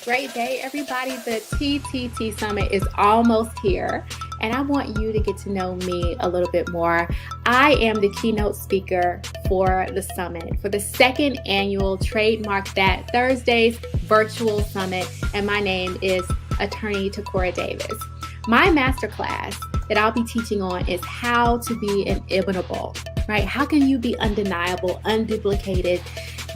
Great day, everybody. The TTT Summit is almost here, and I want you to get to know me a little bit more. I am the keynote speaker for the summit, for the second annual Trademark That Thursdays virtual summit, and my name is Attorney Takora Davis. My masterclass that I'll be teaching on is how to be inimitable, right? How can you be undeniable, unduplicated?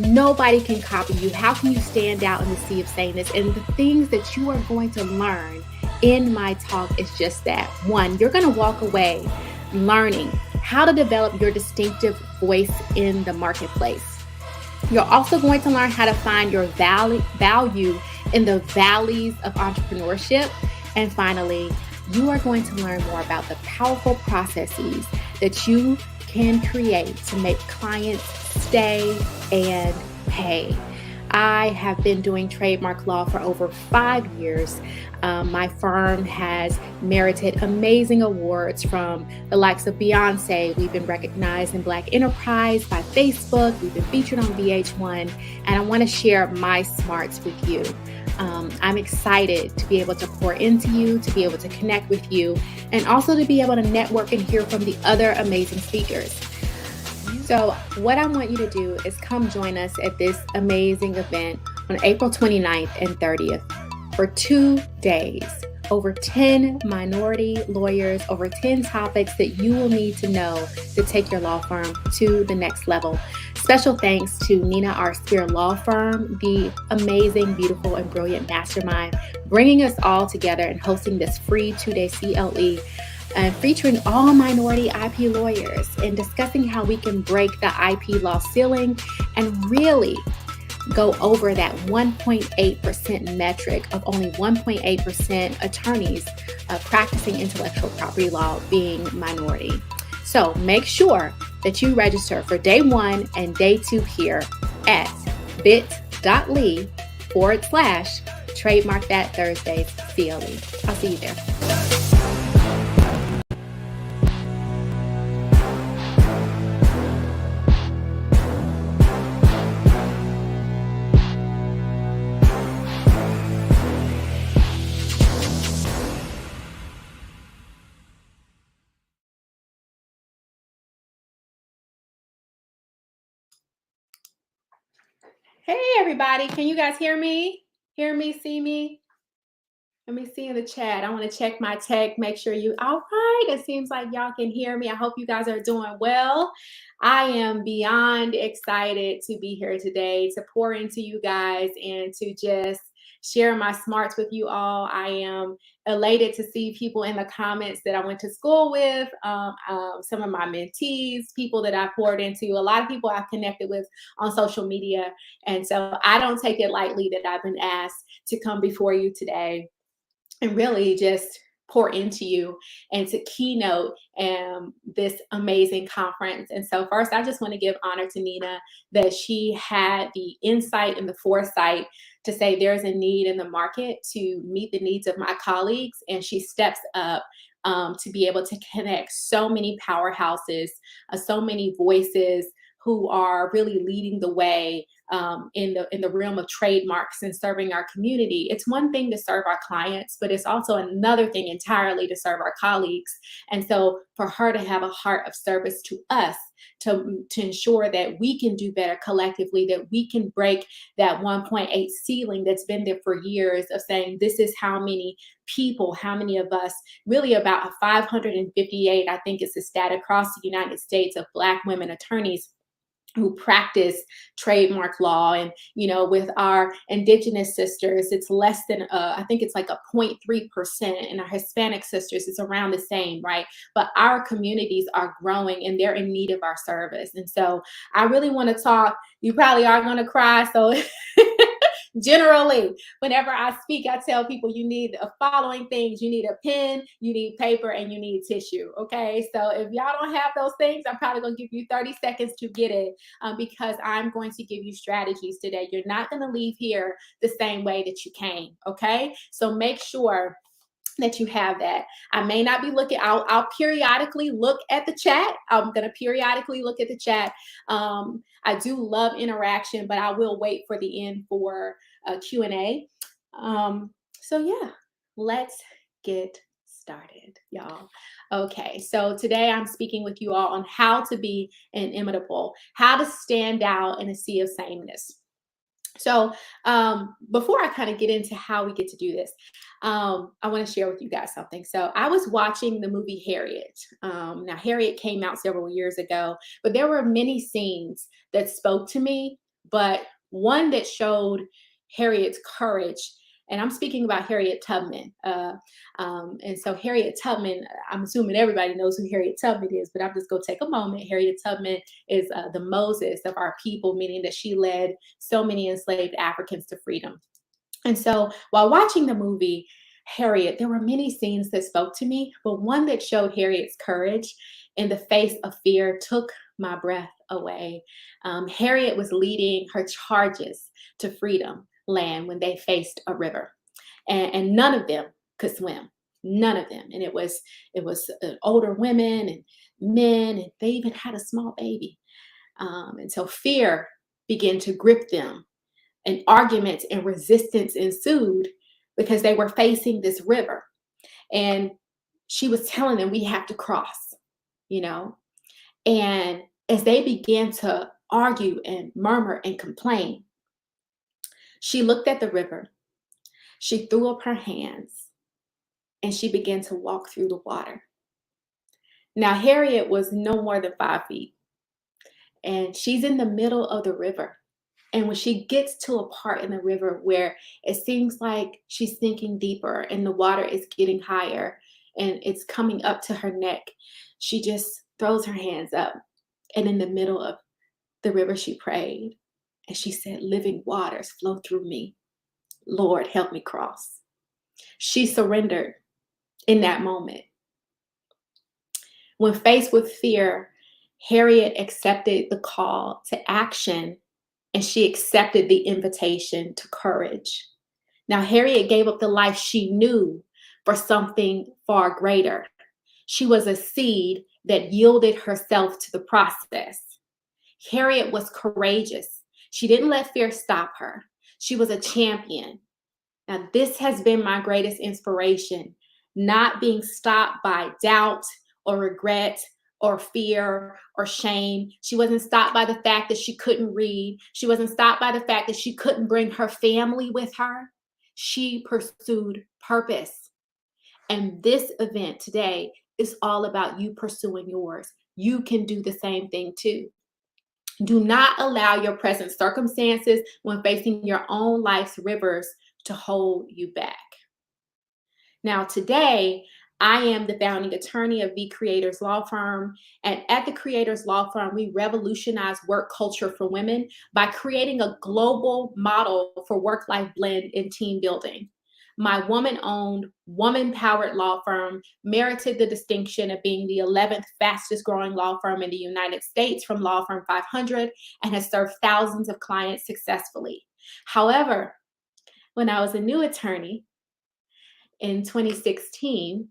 Nobody can copy you. How can you stand out in the sea of sameness? And the things that you are going to learn in my talk is just that. One, you're going to walk away learning how to develop your distinctive voice in the marketplace. You're also going to learn how to find your value in the valleys of entrepreneurship. And finally, you are going to learn more about the powerful processes that you can create to make clients stay and pay. I have been doing trademark law for over 5 years. My firm has merited amazing awards from the likes of Beyonce. We've been recognized in Black Enterprise by Facebook. We've been featured on VH1, and I want to share my smarts with you. I'm excited to be able to pour into you, to be able to connect with you, and also to be able to network and hear from the other amazing speakers. So what I want you to do is come join us at this amazing event on April 29th and 30th for 2 days. Over 10 minority lawyers, over 10 topics that you will need to know to take your law firm to the next level. Special thanks to Nina R. Spear Law Firm, the amazing, beautiful, and brilliant mastermind, bringing us all together and hosting this free 2-day CLE featuring all minority IP lawyers and discussing how we can break the IP law ceiling and really go over that 1.8% metric of only 1.8% attorneys practicing intellectual property law being minority. So make sure that you register for day 1 and day 2 here at bit.ly/Trademark That Thursdays CLE. I'll see you there. Hey, everybody. Can you guys hear me? Hear me, see me? Let me see in the chat. I want to check my tech, make sure you, all right. It seems like y'all can hear me. I hope you guys are doing well. I am beyond excited to be here today to pour into you guys and to just share my smarts with you all. I am elated to see people in the comments that I went to school with, some of my mentees, people that I poured into, a lot of people I've connected with on social media. And so I don't take it lightly that I've been asked to come before you today and really just pour into you and to keynote this amazing conference. And so first, I just want to give honor to Nina that she had the insight and the foresight to say there's a need in the market to meet the needs of my colleagues. And she steps up to be able to connect so many powerhouses, so many voices who are really leading the way in the realm of trademarks and serving our community. It's one thing to serve our clients, but it's also another thing entirely to serve our colleagues. And so for her to have a heart of service to us, to ensure that we can do better collectively, that we can break that 1.8 ceiling that's been there for years of saying this is how many people, how many of us, really about 558, I think it's a stat across the United States of Black women attorneys who practice trademark law. And with our indigenous sisters, it's less than I think it's like a 0.3%, and our Hispanic sisters, it's around the same, right? But our communities are growing and they're in need of our service. And so I really want to talk. You probably are going to cry, so generally, whenever I speak, I tell people you need the following things. You need a pen, you need paper, and you need tissue. Okay. So if y'all don't have those things, I'm probably going to give you 30 seconds to get it because I'm going to give you strategies today. You're not going to leave here the same way that you came. Okay. So make sure that you have that. I may not be looking, I'll periodically look at the chat. I'm going to periodically look at the chat. I do love interaction, but I will wait for the end for Q&A. So yeah, let's get started, y'all. Okay, so today I'm speaking with you all on how to be inimitable, how to stand out in a sea of sameness. So, before I kind of get into how we get to do this, I want to share with you guys something. So, I was watching the movie Harriet. Now, Harriet came out several years ago, but there were many scenes that spoke to me, but one that showed Harriet's courage. And I'm speaking about Harriet Tubman. And so, Harriet Tubman, I'm assuming everybody knows who Harriet Tubman is, but I'm just going to take a moment. Harriet Tubman is the Moses of our people, meaning that she led so many enslaved Africans to freedom. And so while watching the movie Harriet, there were many scenes that spoke to me, but one that showed Harriet's courage in the face of fear took my breath away. Harriet was leading her charges to freedom land when they faced a river, and none of them could swim. None of them, and it was older women and men, and they even had a small baby. And so fear began to grip them, and arguments and resistance ensued because they were facing this river. And she was telling them, we have to cross, you know? And as they began to argue and murmur and complain, she looked at the river, she threw up her hands, and she began to walk through the water. Now, Harriet was no more than 5 feet, and she's in the middle of the river. And when she gets to a part in the river where it seems like she's sinking deeper and the water is getting higher and it's coming up to her neck, she just throws her hands up. And in the middle of the river, she prayed and she said, living waters flow through me. Lord, help me cross. She surrendered in that moment. When faced with fear, Harriet accepted the call to action, and she accepted the invitation to courage. Now, Harriet gave up the life she knew for something far greater. She was a seed that yielded herself to the process. Harriet was courageous. She didn't let fear stop her. She was a champion. Now, this has been my greatest inspiration, not being stopped by doubt or regret or fear or shame. She wasn't stopped by the fact that she couldn't read. She wasn't stopped by the fact that she couldn't bring her family with her. She pursued purpose. And this event today is all about you pursuing yours. You can do the same thing too. Do not allow your present circumstances when facing your own life's rivers to hold you back. Now, today, I am the founding attorney of the Creators Law Firm. And at the Creators Law Firm, we revolutionize work culture for women by creating a global model for work life blend and team building. My woman owned, woman powered law firm merited the distinction of being the 11th fastest growing law firm in the United States from Law Firm 500 and has served thousands of clients successfully. However, when I was a new attorney in 2016,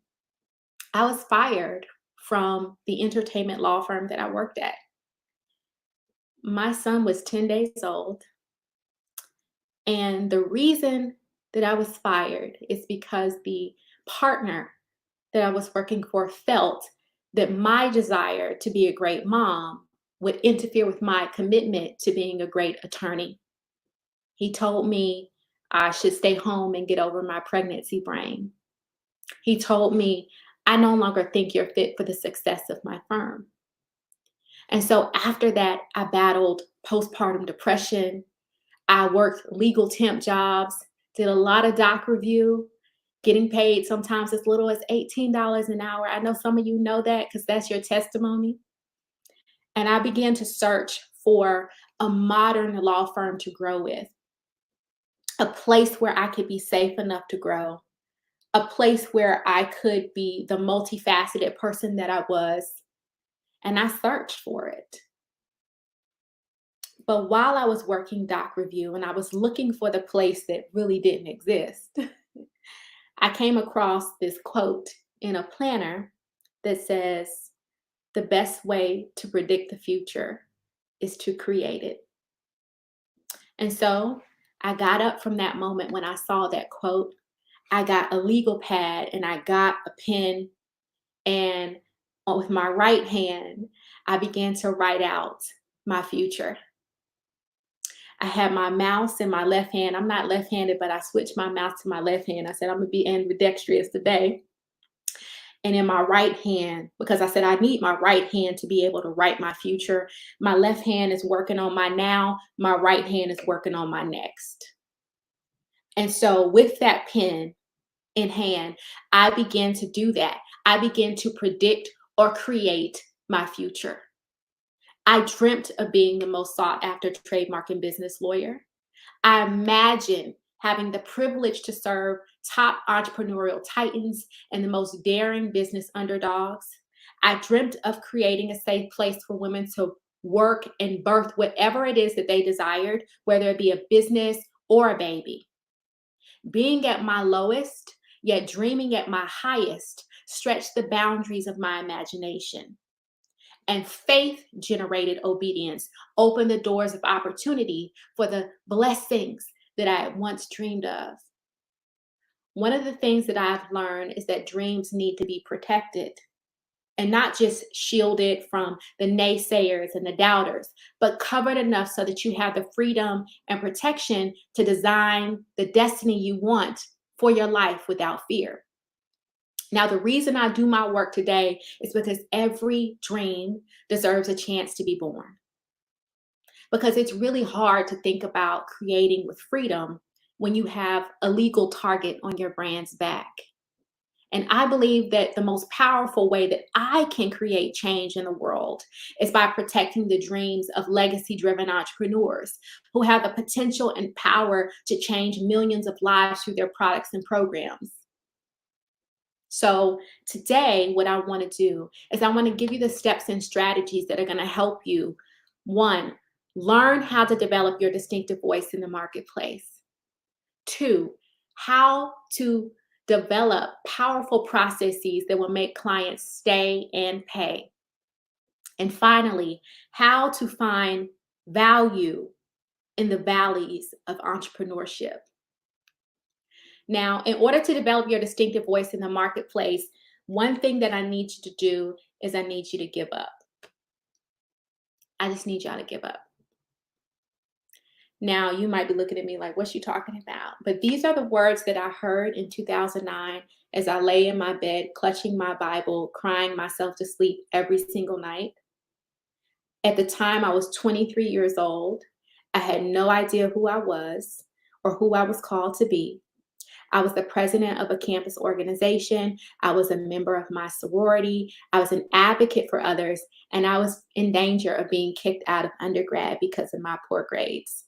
I was fired from the entertainment law firm that I worked at. My son was 10 days old. And the reason that I was fired is because the partner that I was working for felt that my desire to be a great mom would interfere with my commitment to being a great attorney. He told me I should stay home and get over my pregnancy brain. He told me, I no longer think you're fit for the success of my firm. And so after that, I battled postpartum depression. I worked legal temp jobs, did a lot of doc review, getting paid sometimes as little as $18 an hour. I know some of you know that because that's your testimony. And I began to search for a modern law firm to grow with, a place where I could be safe enough to grow, a place where I could be the multifaceted person that I was. And I searched for it. But while I was working doc review and I was looking for the place that really didn't exist, I came across this quote in a planner that says, the best way to predict the future is to create it. And so I got up from that moment when I saw that quote. I got a legal pad and I got a pen, and with my right hand, I began to write out my future. I had my mouse in my left hand. I'm not left handed, but I switched my mouse to my left hand. I said, I'm going to be ambidextrous today. And in my right hand, because I said I need my right hand to be able to write my future. My left hand is working on my now, my right hand is working on my next. And so, with that pen in hand, I began to do that. I began to predict or create my future. I dreamt of being the most sought after trademark and business lawyer. I imagine having the privilege to serve top entrepreneurial titans and the most daring business underdogs. I dreamt of creating a safe place for women to work and birth whatever it is that they desired, whether it be a business or a baby. Being at my lowest, yet dreaming at my highest, stretched the boundaries of my imagination. And faith generated obedience opened the doors of opportunity for the blessings that I had once dreamed of. One of the things that I've learned is that dreams need to be protected and not just shielded from the naysayers and the doubters, but covered enough so that you have the freedom and protection to design the destiny you want for your life without fear. Now, the reason I do my work today is because every dream deserves a chance to be born. Because it's really hard to think about creating with freedom when you have a legal target on your brand's back. And I believe that the most powerful way that I can create change in the world is by protecting the dreams of legacy driven entrepreneurs who have the potential and power to change millions of lives through their products and programs. So today, what I want to do is I want to give you the steps and strategies that are going to help you. One, learn how to develop your distinctive voice in the marketplace. Two, how to develop powerful processes that will make clients stay and pay. And finally, how to find value in the valleys of entrepreneurship. Now, in order to develop your distinctive voice in the marketplace, one thing that I need you to do is I need you to give up. I just need y'all to give up. Now, you might be looking at me like, what's she talking about? But these are the words that I heard in 2009 as I lay in my bed, clutching my Bible, crying myself to sleep every single night. At the time, I was 23 years old. I had no idea who I was or who I was called to be. I was the president of a campus organization. I was a member of my sorority. I was an advocate for others, and I was in danger of being kicked out of undergrad because of my poor grades.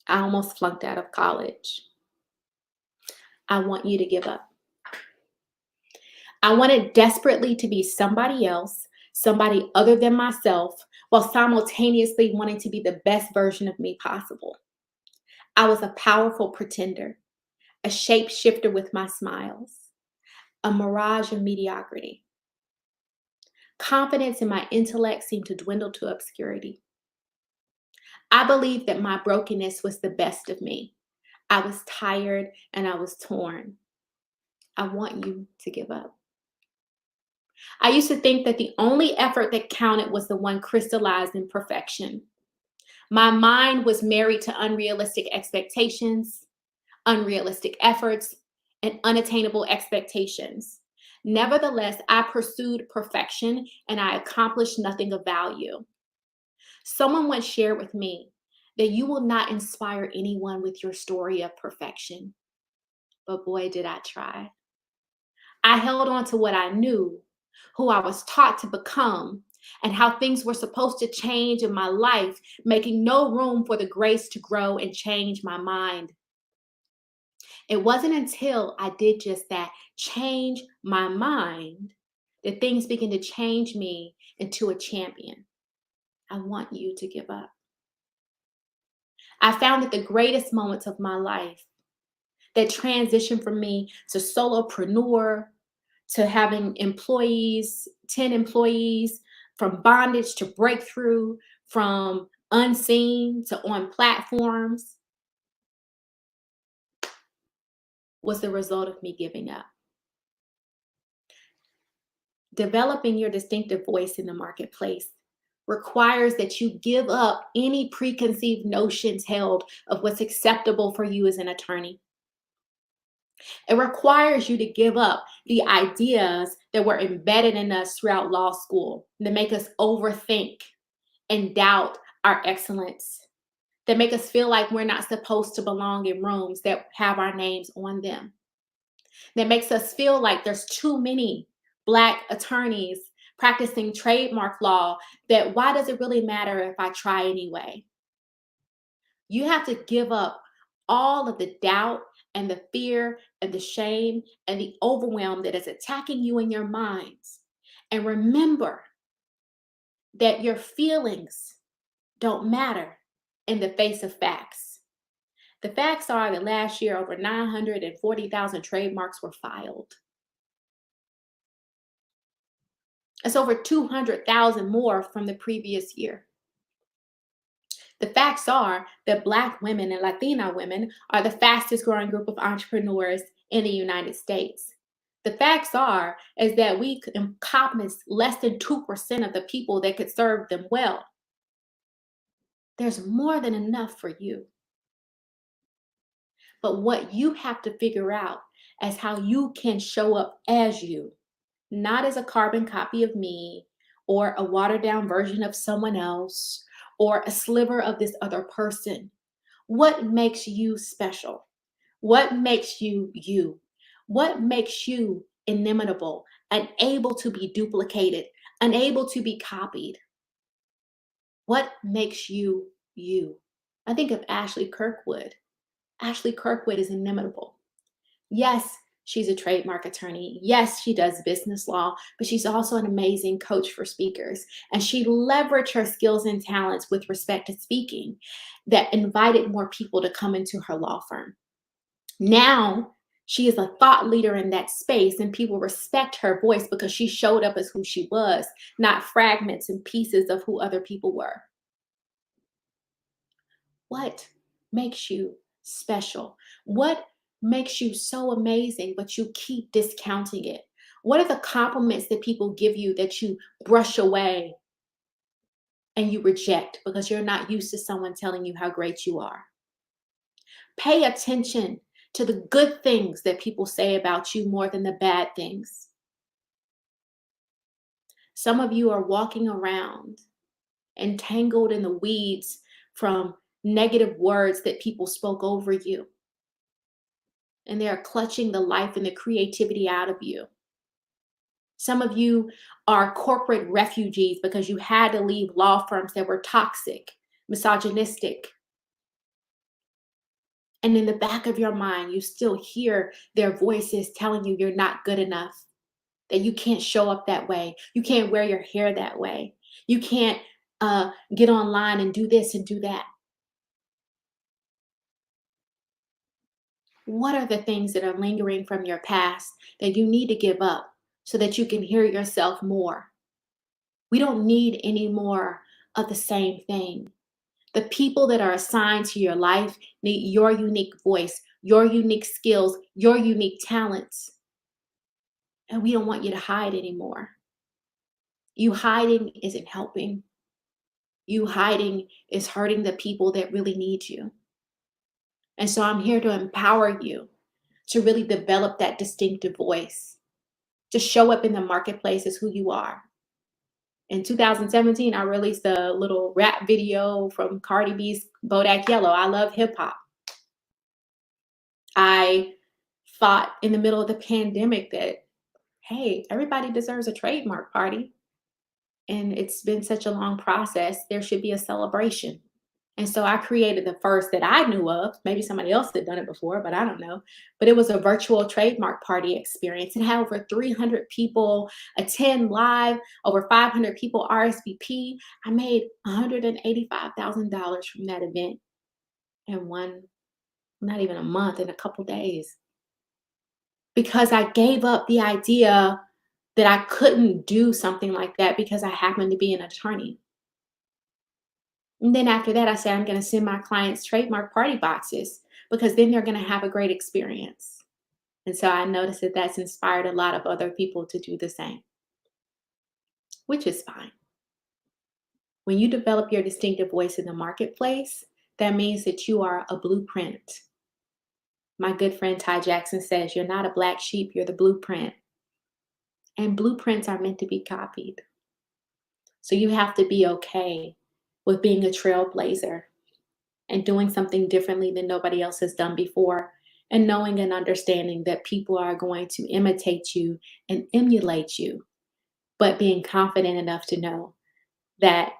I almost flunked out of college. I want you to give up. I wanted desperately to be somebody else, somebody other than myself, while simultaneously wanting to be the best version of me possible. I was a powerful pretender, a shapeshifter with my smiles, a mirage of mediocrity. Confidence in my intellect seemed to dwindle to obscurity. I believed that my brokenness was the best of me. I was tired and I was torn. I want you to give up. I used to think that the only effort that counted was the one crystallized in perfection. My mind was married to unrealistic expectations, unrealistic efforts, and unattainable expectations. Nevertheless, I pursued perfection and I accomplished nothing of value. Someone once shared with me that you will not inspire anyone with your story of perfection. But boy, did I try. I held on to what I knew, who I was taught to become, and how things were supposed to change in my life, making no room for the grace to grow and change my mind. It wasn't until I did just that, change my mind, that things began to change me into a champion. I want you to give up. I found that the greatest moments of my life, that transition from me to solopreneur, to having employees, 10 employees, from bondage to breakthrough, from unseen to on platforms was the result of me giving up. Developing your distinctive voice in the marketplace requires that you give up any preconceived notions held of what's acceptable for you as an attorney. It requires you to give up the ideas that were embedded in us throughout law school that make us overthink and doubt our excellence, that make us feel like we're not supposed to belong in rooms that have our names on them, that makes us feel like there's too many Black attorneys practicing trademark law, that why does it really matter if I try anyway? You have to give up all of the doubt and the fear and the shame and the overwhelm that is attacking you in your minds. And remember that your feelings don't matter in the face of facts. The facts are that last year, over 940,000 trademarks were filed. That's over 200,000 more from the previous year. The facts are that Black women and Latina women are the fastest growing group of entrepreneurs in the United States. The facts are is that we encompass less than 2% of the people that could serve them well. There's more than enough for you. But what you have to figure out is how you can show up as you, not as a carbon copy of me or a watered down version of someone else or a sliver of this other person. What makes you special? What makes you you? What makes you inimitable, unable to be duplicated, unable to be copied? What makes you you? I think of Ashley Kirkwood. Ashley Kirkwood is inimitable. Yes, she's a trademark attorney. Yes, she does business law, but she's also an amazing coach for speakers. And she leveraged her skills and talents with respect to speaking that invited more people to come into her law firm. Now, she is a thought leader in that space, and people respect her voice because she showed up as who she was, not fragments and pieces of who other people were. What makes you special? What makes you so amazing, but you keep discounting it? What are the compliments that people give you that you brush away and you reject because you're not used to someone telling you how great you are? Pay attention to the good things that people say about you more than the bad things. Some of you are walking around entangled in the weeds from negative words that people spoke over you. And they are clutching the life and the creativity out of you. Some of you are corporate refugees because you had to leave law firms that were toxic, misogynistic. And in the back of your mind, you still hear their voices telling you you're not good enough, that you can't show up that way. You can't wear your hair that way. You can't get online and do this and do that. What are the things that are lingering from your past that you need to give up so that you can hear yourself more? We don't need any more of the same thing. The people that are assigned to your life need your unique voice, your unique skills, your unique talents. And we don't want you to hide anymore. You hiding isn't helping. You hiding is hurting the people that really need you. And so I'm here to empower you to really develop that distinctive voice, to show up in the marketplace as who you are. In 2017, I released a little rap video from Cardi B's Bodak Yellow. I love hip hop. I thought in the middle of the pandemic that, hey, everybody deserves a trademark party. And it's been such a long process. There should be a celebration. And so I created the first that I knew of. Maybe somebody else had done it before, but I don't know. But it was a virtual trademark party experience. It had over 300 people attend live, over 500 people RSVP. I made $185,000 from that event in not even a month, in a couple days. Because I gave up the idea that I couldn't do something like that because I happened to be an attorney. And then after that, I said, I'm going to send my clients trademark party boxes because then they're going to have a great experience. And so I noticed that that's inspired a lot of other people to do the same, which is fine. When you develop your distinctive voice in the marketplace, that means that you are a blueprint. My good friend Ty Jackson says, you're not a black sheep, you're the blueprint. And blueprints are meant to be copied. So you have to be okay with being a trailblazer and doing something differently than nobody else has done before, and knowing and understanding that people are going to imitate you and emulate you, but being confident enough to know that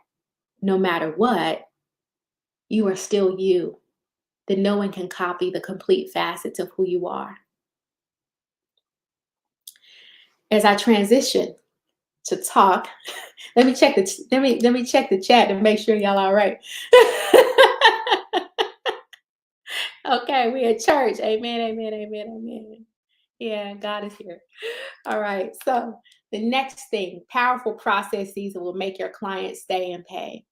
no matter what, you are still you, that no one can copy the complete facets of who you are. As I transition to talk, let me check the chat to make sure y'all all right. Okay, we at church. Amen, amen, amen, amen. Yeah, God is here. All right. So the next thing, powerful processes that will make your clients stay and pay.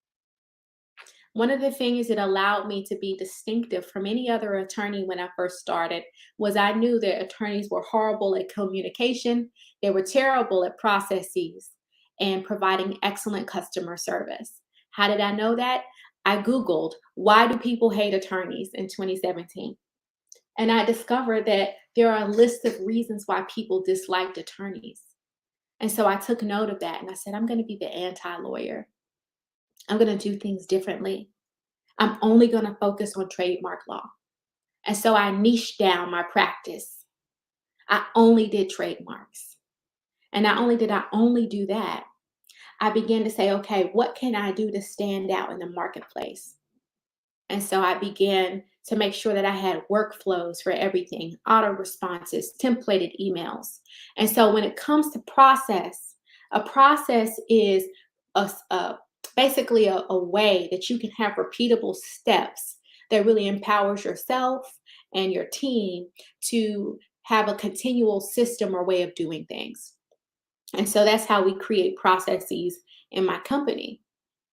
One of the things that allowed me to be distinctive from any other attorney when I first started was I knew that attorneys were horrible at communication, they were terrible at processes, and providing excellent customer service. How did I know that? I Googled, why do people hate attorneys in 2017? And I discovered that there are a list of reasons why people disliked attorneys. And so I took note of that and I said, I'm going to be the anti lawyer. I'm going to do things differently. I'm only going to focus on trademark law. And so I niched down my practice. I only did trademarks. And not only did I only do that, I began to say, okay, what can I do to stand out in the marketplace? And so I began to make sure that I had workflows for everything, auto responses, templated emails. And so when it comes to process, a process is basically a way that you can have repeatable steps that really empowers yourself and your team to have a continual system or way of doing things. And so that's how we create processes in my company.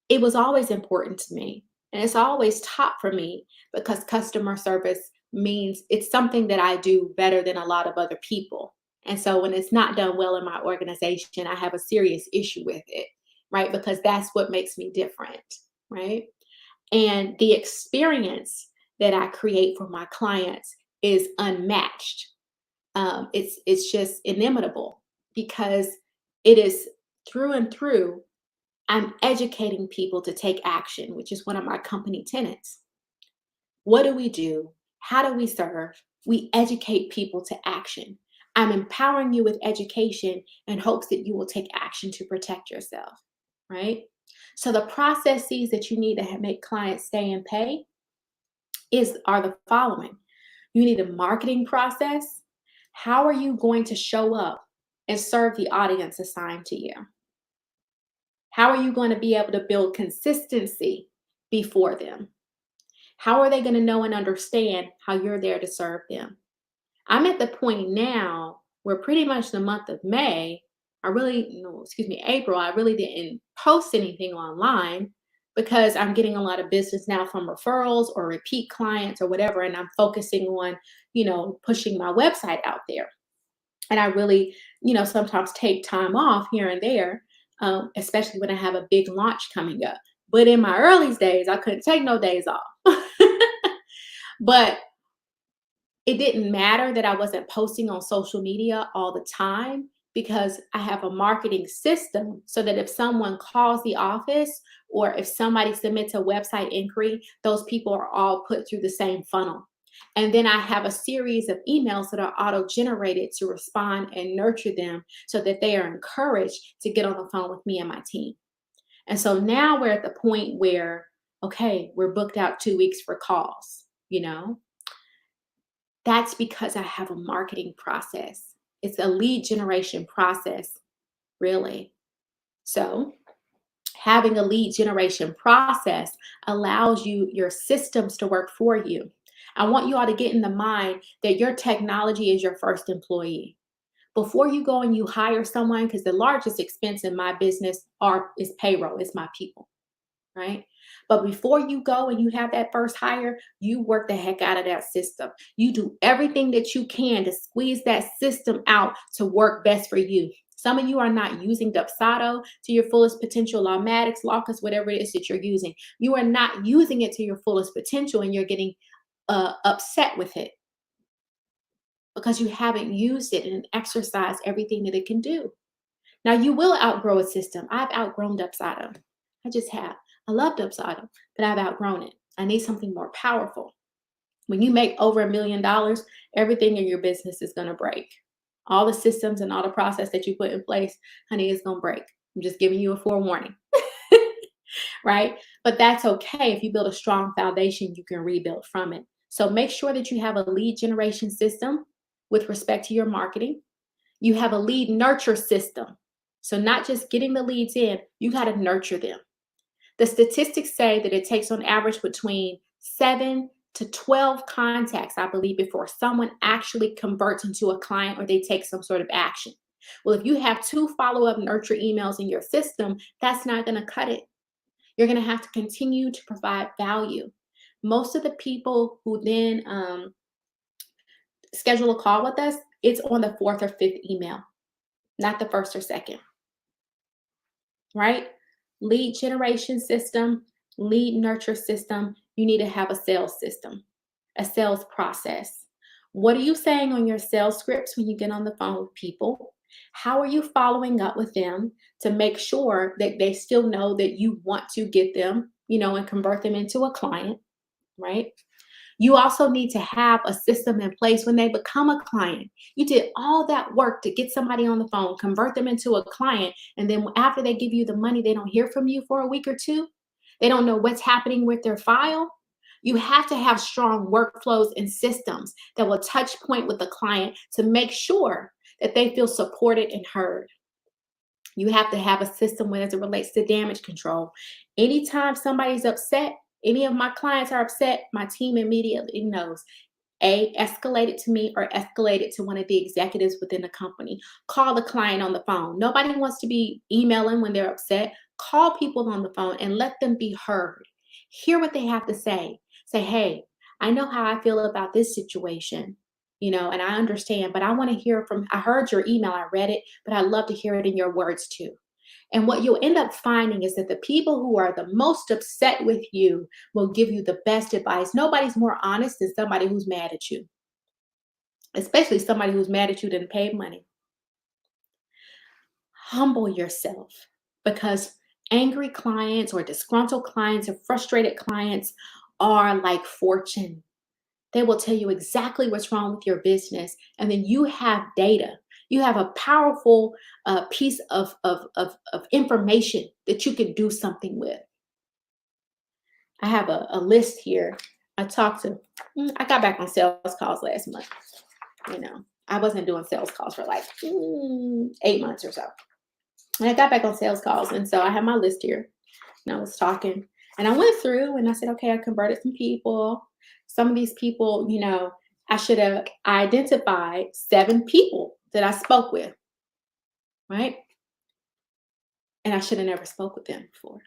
It was always important to me. And it's always top for me because customer service means it's something that I do better than a lot of other people. And so when it's not done well in my organization, I have a serious issue with it, right? Because that's what makes me different, right? And the experience that I create for my clients is unmatched. It's just inimitable because it is through and through I'm educating people to take action, which is one of my company tenets. What do we do? How do we serve? We educate people to action. I'm empowering you with education in hopes that you will take action to protect yourself, right? So the processes that you need to make clients stay and pay are the following. You need a marketing process. How are you going to show up and serve the audience assigned to you? How are you going to be able to build consistency before them? How are they going to know and understand how you're there to serve them? I'm at the point now where pretty much the month of May, April, I really didn't post anything online because I'm getting a lot of business now from referrals or repeat clients or whatever. And I'm focusing on, pushing my website out there. And I really, sometimes take time off here and there, especially when I have a big launch coming up. But in my early days, I couldn't take no days off. But it didn't matter that I wasn't posting on social media all the time because I have a marketing system so that if someone calls the office or if somebody submits a website inquiry, those people are all put through the same funnel. And then I have a series of emails that are auto-generated to respond and nurture them so that they are encouraged to get on the phone with me and my team. And so now we're at the point where, okay, we're booked out 2 weeks for calls, That's because I have a marketing process. It's a lead generation process, really. So having a lead generation process allows your systems to work for you. I want you all to get in the mind that your technology is your first employee. Before you go and you hire someone, because the largest expense in my business is payroll, is my people. right? But before you go and you have that first hire, you work the heck out of that system. You do everything that you can to squeeze that system out to work best for you. Some of you are not using Dubsado to your fullest potential, Lawmatics, Locus, whatever it is that you're using. You are not using it to your fullest potential, and you're getting upset with it because you haven't used it and exercised everything that it can do. Now, you will outgrow a system. I've outgrown Dubsado. I just have. I love Dubsado, but I've outgrown it. I need something more powerful. When you make over $1 million, everything in your business is going to break. All the systems and all the process that you put in place, honey, is going to break. I'm just giving you a forewarning, right? But that's okay. If you build a strong foundation, you can rebuild from it. So make sure that you have a lead generation system with respect to your marketing. You have a lead nurture system. So not just getting the leads in, you got to nurture them. The statistics say that it takes on average between 7 to 12 contacts, I believe, before someone actually converts into a client or they take some sort of action. Well, if you have 2 follow-up nurture emails in your system, that's not going to cut it. You're going to have to continue to provide value. Most of the people who then schedule a call with us, it's on the 4th or 5th email, not the 1st or 2nd, right? Lead generation system, lead nurture system. You need to have a sales system, a sales process. What are you saying on your sales scripts when you get on the phone with people? How are you following up with them to make sure that they still know that you want to get them, and convert them into a client, right? You also need to have a system in place when they become a client. You did all that work to get somebody on the phone, convert them into a client, and then after they give you the money, they don't hear from you for a week or two. They don't know what's happening with their file. You have to have strong workflows and systems that will touch point with the client to make sure that they feel supported and heard. You have to have a system when as it relates to damage control. Anytime somebody's upset, any of my clients are upset, my team immediately knows. Escalate it to me or escalate it to one of the executives within the company. Call the client on the phone. Nobody wants to be emailing when they're upset. Call people on the phone and let them be heard. Hear what they have to say. Say, hey, I know how I feel about this situation, and I understand, but I want to hear I heard your email, I read it, but I'd love to hear it in your words too. And what you'll end up finding is that the people who are the most upset with you will give you the best advice. Nobody's more honest than somebody who's mad at you, especially somebody who's mad at you than paid money. Humble yourself, because angry clients or disgruntled clients or frustrated clients are like fortune. They will tell you exactly what's wrong with your business. And then you have data. You have a powerful piece of information that you can do something with. I have a list here. I got back on sales calls last month. I wasn't doing sales calls for like 8 months or so. And I got back on sales calls. And so I have my list here. And I was talking. And I went through and I said, okay, I converted some people. Some of these people, I should have identified 7 people that I spoke with, right? And I should have never spoke with them before.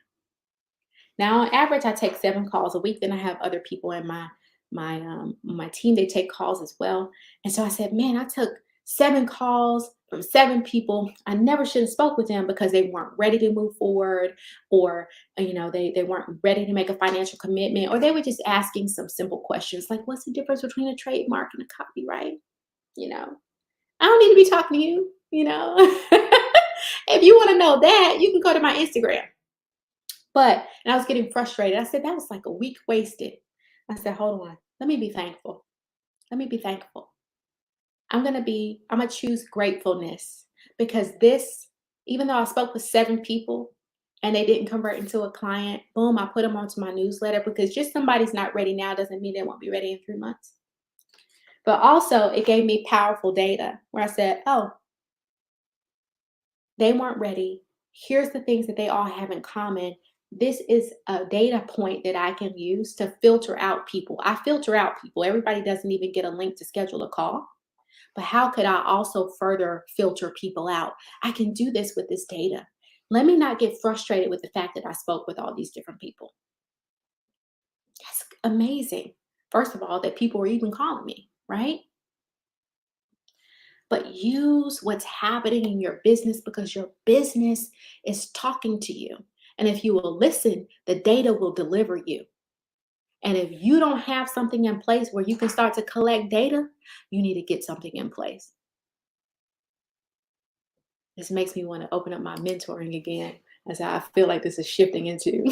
Now, on average, I take 7 calls a week. Then I have other people in my team. They take calls as well. And so I said, man, I took 7 calls from 7 people. I never should have spoke with them because they weren't ready to move forward, or they weren't ready to make a financial commitment, or they were just asking some simple questions like, what's the difference between a trademark and a copyright? I don't need to be talking to you. If you want to know that, you can go to my Instagram. And I was getting frustrated. I said, that was like a week wasted. I said, hold on, let me be thankful. Let me be thankful. I'm going to choose gratefulness, because even though I spoke with 7 people and they didn't convert into a client, boom, I put them onto my newsletter, because just somebody's not ready now doesn't mean they won't be ready in 3 months. But also it gave me powerful data where I said, oh, they weren't ready. Here's the things that they all have in common. This is a data point that I can use to filter out people. I filter out people. Everybody doesn't even get a link to schedule a call. But how could I also further filter people out? I can do this with this data. Let me not get frustrated with the fact that I spoke with all these different people. That's amazing. First of all, that people were even calling me, right? But use what's happening in your business because your business is talking to you. And if you will listen, the data will deliver you. And if you don't have something in place where you can start to collect data, you need to get something in place. This makes me want to open up my mentoring again, as I feel like this is shifting into.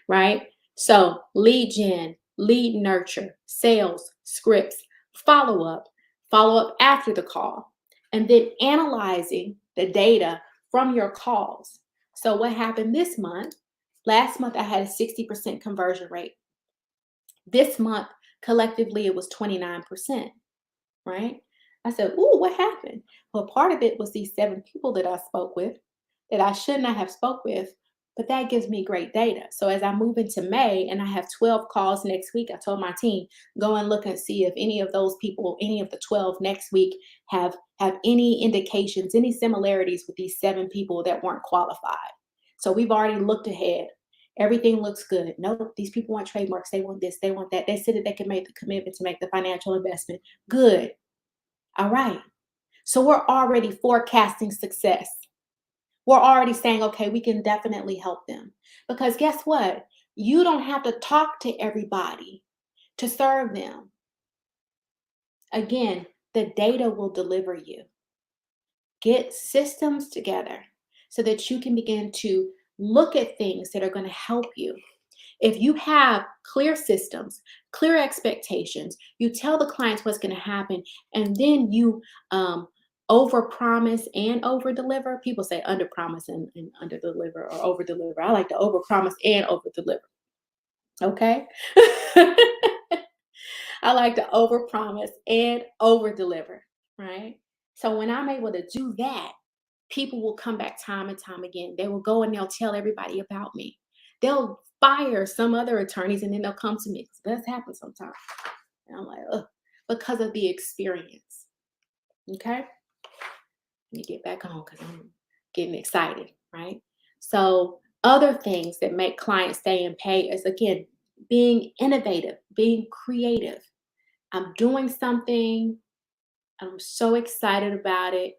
Right? So, lead gen, lead nurture, sales, scripts, follow up after the call, and then analyzing the data from your calls. So, what happened this month? Last month, I had a 60% conversion rate. This month, collectively, it was 29%, right? I said, "Ooh, what happened?" Well, part of it was these 7 people that I spoke with that I should not have spoke with, but that gives me great data. So as I move into May and I have 12 calls next week, I told my team, go and look and see if any of those people, any of the 12 next week have any indications, any similarities with these 7 people that weren't qualified. So we've already looked ahead. Everything looks good. Nope, these people want trademarks. They want this, they want that. They said that they can make the commitment to make the financial investment. Good. All right. So we're already forecasting success. We're already saying, okay, we can definitely help them. Because guess what? You don't have to talk to everybody to serve them. Again, the data will deliver you. Get systems together so that you can begin to look at things that are going to help you. If you have clear systems, clear expectations, you tell the clients what's going to happen, and then you over promise and over deliver. People say under promise and under deliver or over deliver. I like to over promise and over deliver. Okay. I like to over promise and over deliver. Right. So when I'm able to do that, people will come back time and time again. They will go and they'll tell everybody about me. They'll fire some other attorneys and then they'll come to me. That's happened sometimes. And I'm like, ugh, because of the experience. Okay. Let me get back on because I'm getting excited, right? So, other things that make clients stay and pay is again, being innovative, being creative. I'm doing something, I'm so excited about it,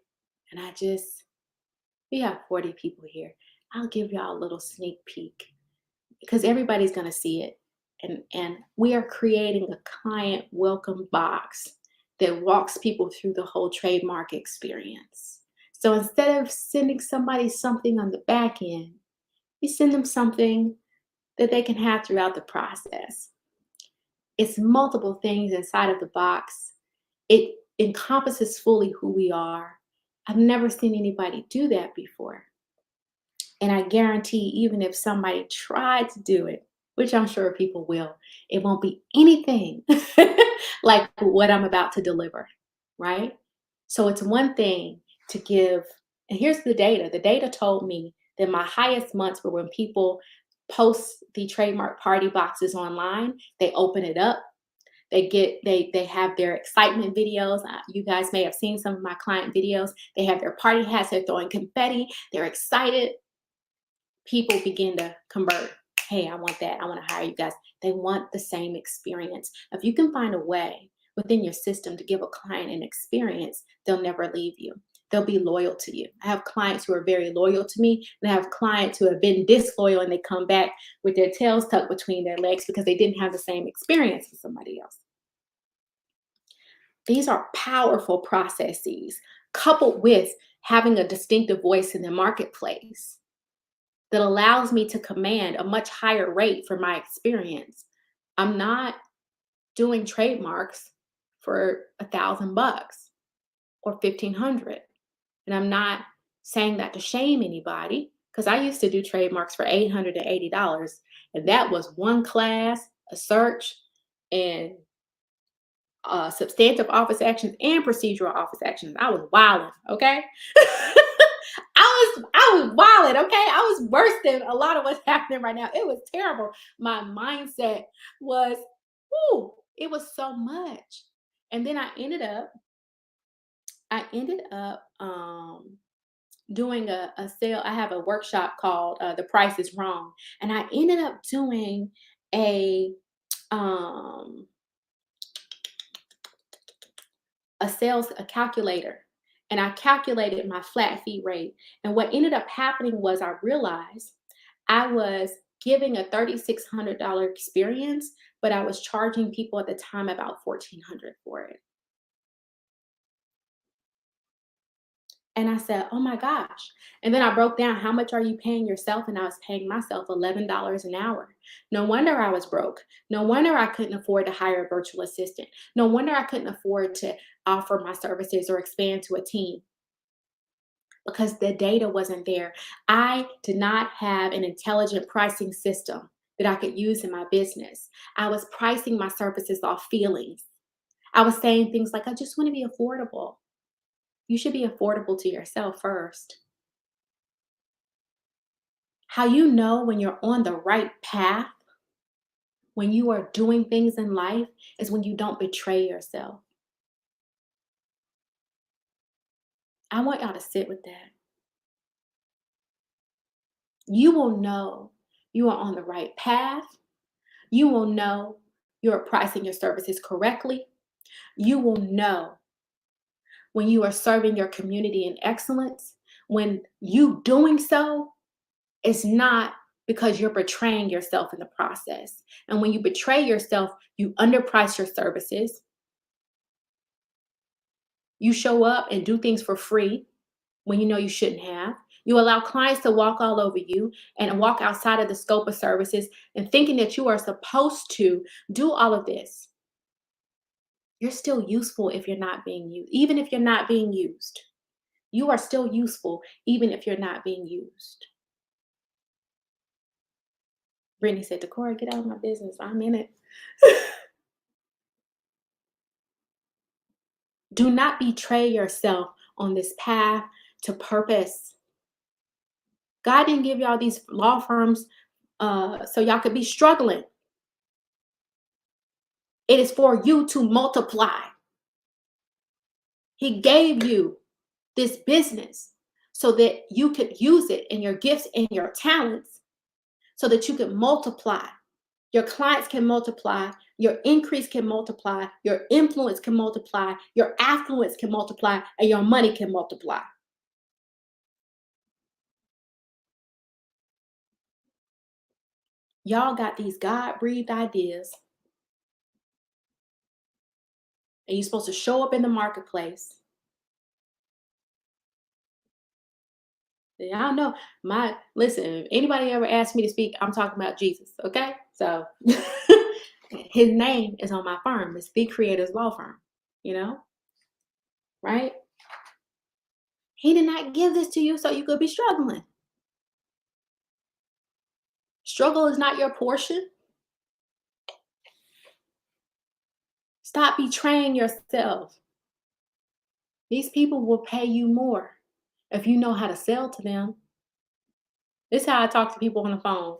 and we have 40 people here. I'll give y'all a little sneak peek because everybody's going to see it. And we are creating a client welcome box that walks people through the whole trademark experience. So instead of sending somebody something on the back end, you send them something that they can have throughout the process. It's multiple things inside of the box. It encompasses fully who we are. I've never seen anybody do that before. And I guarantee, even if somebody tried to do it, which I'm sure people will, it won't be anything like what I'm about to deliver, right? So it's one thing to give, and here's the data. The data told me that my highest months were when people post the trademark party boxes online, they open it up, they have their excitement videos. You guys may have seen some of my client videos. They have their party hats, they're throwing confetti, they're excited. People begin to convert. Hey, I want that. I want to hire you guys. They want the same experience. If you can find a way within your system to give a client an experience, they'll never leave you. They'll be loyal to you. I have clients who are very loyal to me, and I have clients who have been disloyal and they come back with their tails tucked between their legs because they didn't have the same experience as somebody else. These are powerful processes coupled with having a distinctive voice in the marketplace that allows me to command a much higher rate for my experience. I'm not doing trademarks for $1,000 or 1,500. And I'm not saying that to shame anybody because I used to do trademarks for $880. And that was one class, a search, and substantive office actions and procedural office actions. I was wilding, okay? I was wilding, okay? I was worse than a lot of what's happening right now. It was terrible. My mindset was, it was so much. And then I ended up doing a sale. I have a workshop called The Price is Wrong. And I ended up doing a um a calculator, and I calculated my flat fee rate. And what ended up happening was I realized I was giving a $3,600 experience, but I was charging people at the time about 1,400 for it. And I said, "Oh my gosh." And then I broke down, how much are you paying yourself? And I was paying myself $11 an hour. No wonder I was broke. No wonder I couldn't afford to hire a virtual assistant. No wonder I couldn't afford to offer my services or expand to a team, because the data wasn't there. I did not have an intelligent pricing system that I could use in my business. I was pricing my services off feelings. I was saying things like, I just want to be affordable. You should be affordable to yourself first. How you know when you're on the right path, when you are doing things in life, is when you don't betray yourself. I want y'all to sit with that. You will know you are on the right path. You will know you're pricing your services correctly. You will know when you are serving your community in excellence, when you doing so is not because you're betraying yourself in the process. And when you betray yourself, you underprice your services. You show up and do things for free when you know you shouldn't have. You allow clients to walk all over you and walk outside of the scope of services and thinking that you are supposed to do all of this. You're still useful if you're not being used. Even if you're not being used, you are still useful even if you're not being used. Brittany said, Decora, get out of my business. I'm in it. Do not betray yourself on this path to purpose. God didn't give y'all these law firms so y'all could be struggling. It is for you to multiply. He gave you this business so that you could use it in your gifts and your talents so that you could multiply. Your clients can multiply, your increase can multiply, your influence can multiply, your affluence can multiply, and your money can multiply. Y'all got these God-breathed ideas, and you're supposed to show up in the marketplace. Y'all know listen, if anybody ever asked me to speak, I'm talking about Jesus, okay? So his name is on my firm. It's the Creators Law Firm, you know, right? He did not give this to you so you could be struggling. Struggle is not your portion. Stop betraying yourself. These people will pay you more if you know how to sell to them. This is how I talk to people on the phone,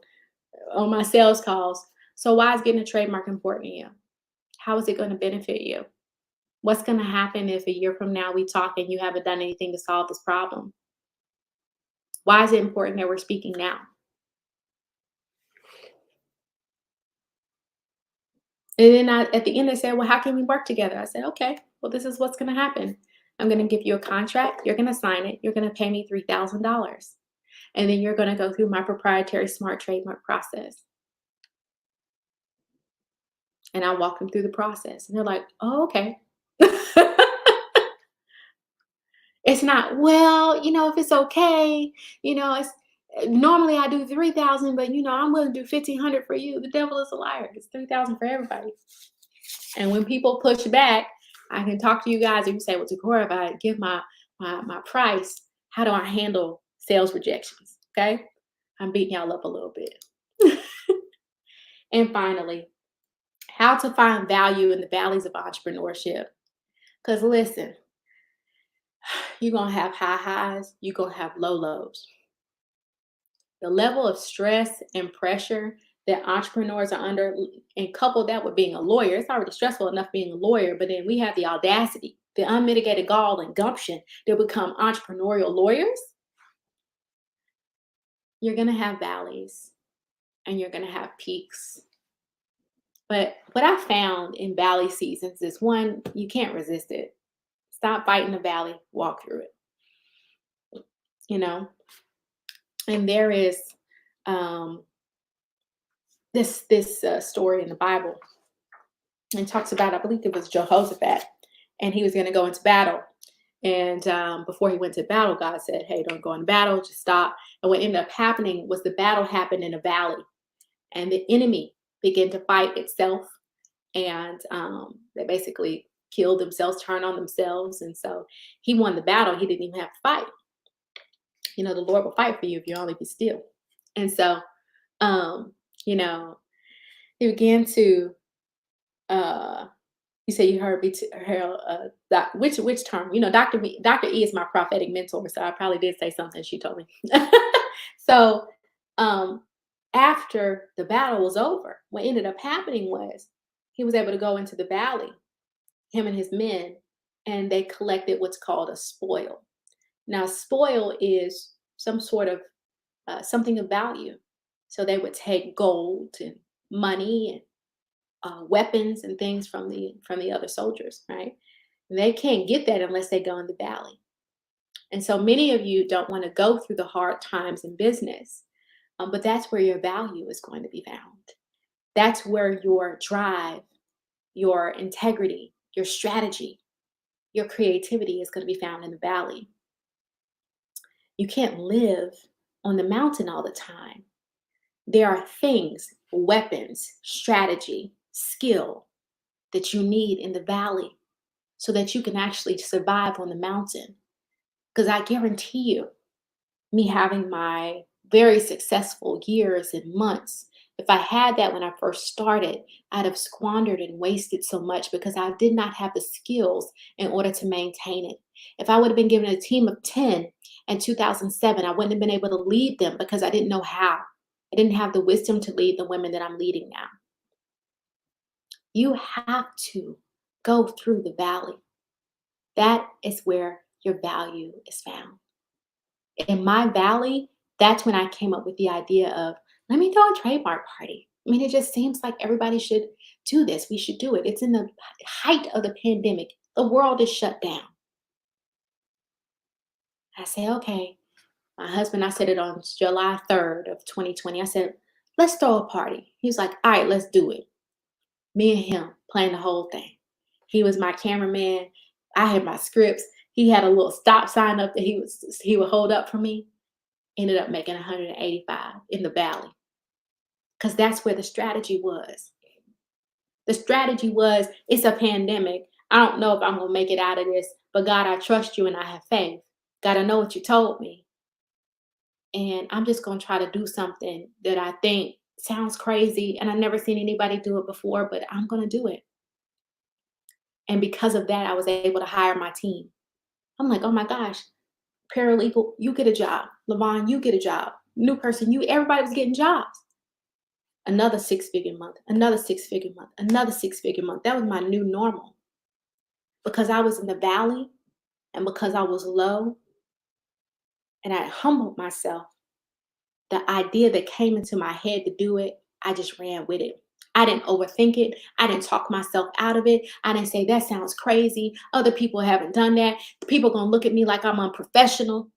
on my sales calls. So why is getting a trademark important to you? How is it going to benefit you? What's going to happen if a year from now we talk and you haven't done anything to solve this problem? Why is it important that we're speaking now? And then at the end, they said, well, how can we work together? I said, okay, well, this is what's going to happen. I'm going to give you a contract. You're going to sign it. You're going to pay me $3,000. And then you're going to go through my proprietary smart trademark process. And I walk them through the process. And they're like, oh, okay. It's not, well, if it's okay, it's normally I do 3,000, but I'm willing to do 1,500 for you. The devil is a liar. It's 3,000 for everybody. And when people push back, I can talk to you guys and you say, well, Decora, if I give my price, how do I handle sales rejections? Okay. I'm beating y'all up a little bit. And finally, how to find value in the valleys of entrepreneurship. Because listen, you're going to have high highs, you're going to have low lows. The level of stress and pressure that entrepreneurs are under, and couple that with being a lawyer, it's already stressful enough being a lawyer, but then we have the audacity, the unmitigated gall and gumption to become entrepreneurial lawyers. You're going to have valleys and you're going to have peaks. But what I found in valley seasons is one, you can't resist it. Stop fighting the valley, walk through it, you know? And there is um, this story in the Bible and talks about, I believe it was Jehoshaphat, and he was going to go into battle. And before he went to battle, God said, "Hey, don't go in battle, just stop." And what ended up happening was the battle happened in a valley, and the enemy began to fight itself, and they basically killed themselves, turned on themselves, and so he won the battle. He didn't even have to fight. You know, the Lord will fight for you if you only be still. And so, um, you know, he began to. You say you heard me. Which term? You know, Doctor E is my prophetic mentor, so I probably did say something she told me. So, um, after the battle was over, what ended up happening was he was able to go into the valley, him and his men, and they collected what's called a spoil. Now, spoil is some sort of something of value. So they would take gold and money and weapons and things from the other soldiers, right? They can't get that unless they go in the valley. And so many of you don't want to go through the hard times in business, but that's where your value is going to be found. That's where your drive, your integrity, your strategy, your creativity is going to be found in the valley. You can't live on the mountain all the time. There are things, weapons, strategy, skill that you need in the valley so that you can actually survive on the mountain. Because I guarantee you, me having my very successful years and months, if I had that when I first started, I'd have squandered and wasted so much because I did not have the skills in order to maintain it. If I would have been given a team of 10 in 2007, I wouldn't have been able to lead them because I didn't know how. I didn't have the wisdom to lead the women that I'm leading now. You have to go through the valley. That is where your value is found. In my valley, that's when I came up with the idea of, let me throw a trademark party. I mean, it just seems like everybody should do this. We should do it. It's in the height of the pandemic. The world is shut down. I say, okay. My husband, I said it on July 3rd of 2020. I said, let's throw a party. He was like, all right, let's do it. Me and him playing the whole thing. He was my cameraman. I had my scripts. He had a little stop sign up that he would hold up for me. Ended up making 185 in the valley because that's where the strategy was. The strategy was, it's a pandemic. I don't know if I'm going to make it out of this, but God, I trust you and I have faith. God, I know what you told me. And I'm just going to try to do something that I think sounds crazy. And I've never seen anybody do it before, but I'm going to do it. And because of that, I was able to hire my team. I'm like, oh my gosh, paralegal, you get a job. Levon, you get a job. New person, everybody was getting jobs. Another six-figure month, another six-figure month, another six-figure month. That was my new normal because I was in the valley and because I was low and I humbled myself. The idea that came into my head to do it, I just ran with it. I didn't overthink it. I didn't talk myself out of it. I didn't say, that sounds crazy. Other people haven't done that. People are going to look at me like I'm unprofessional.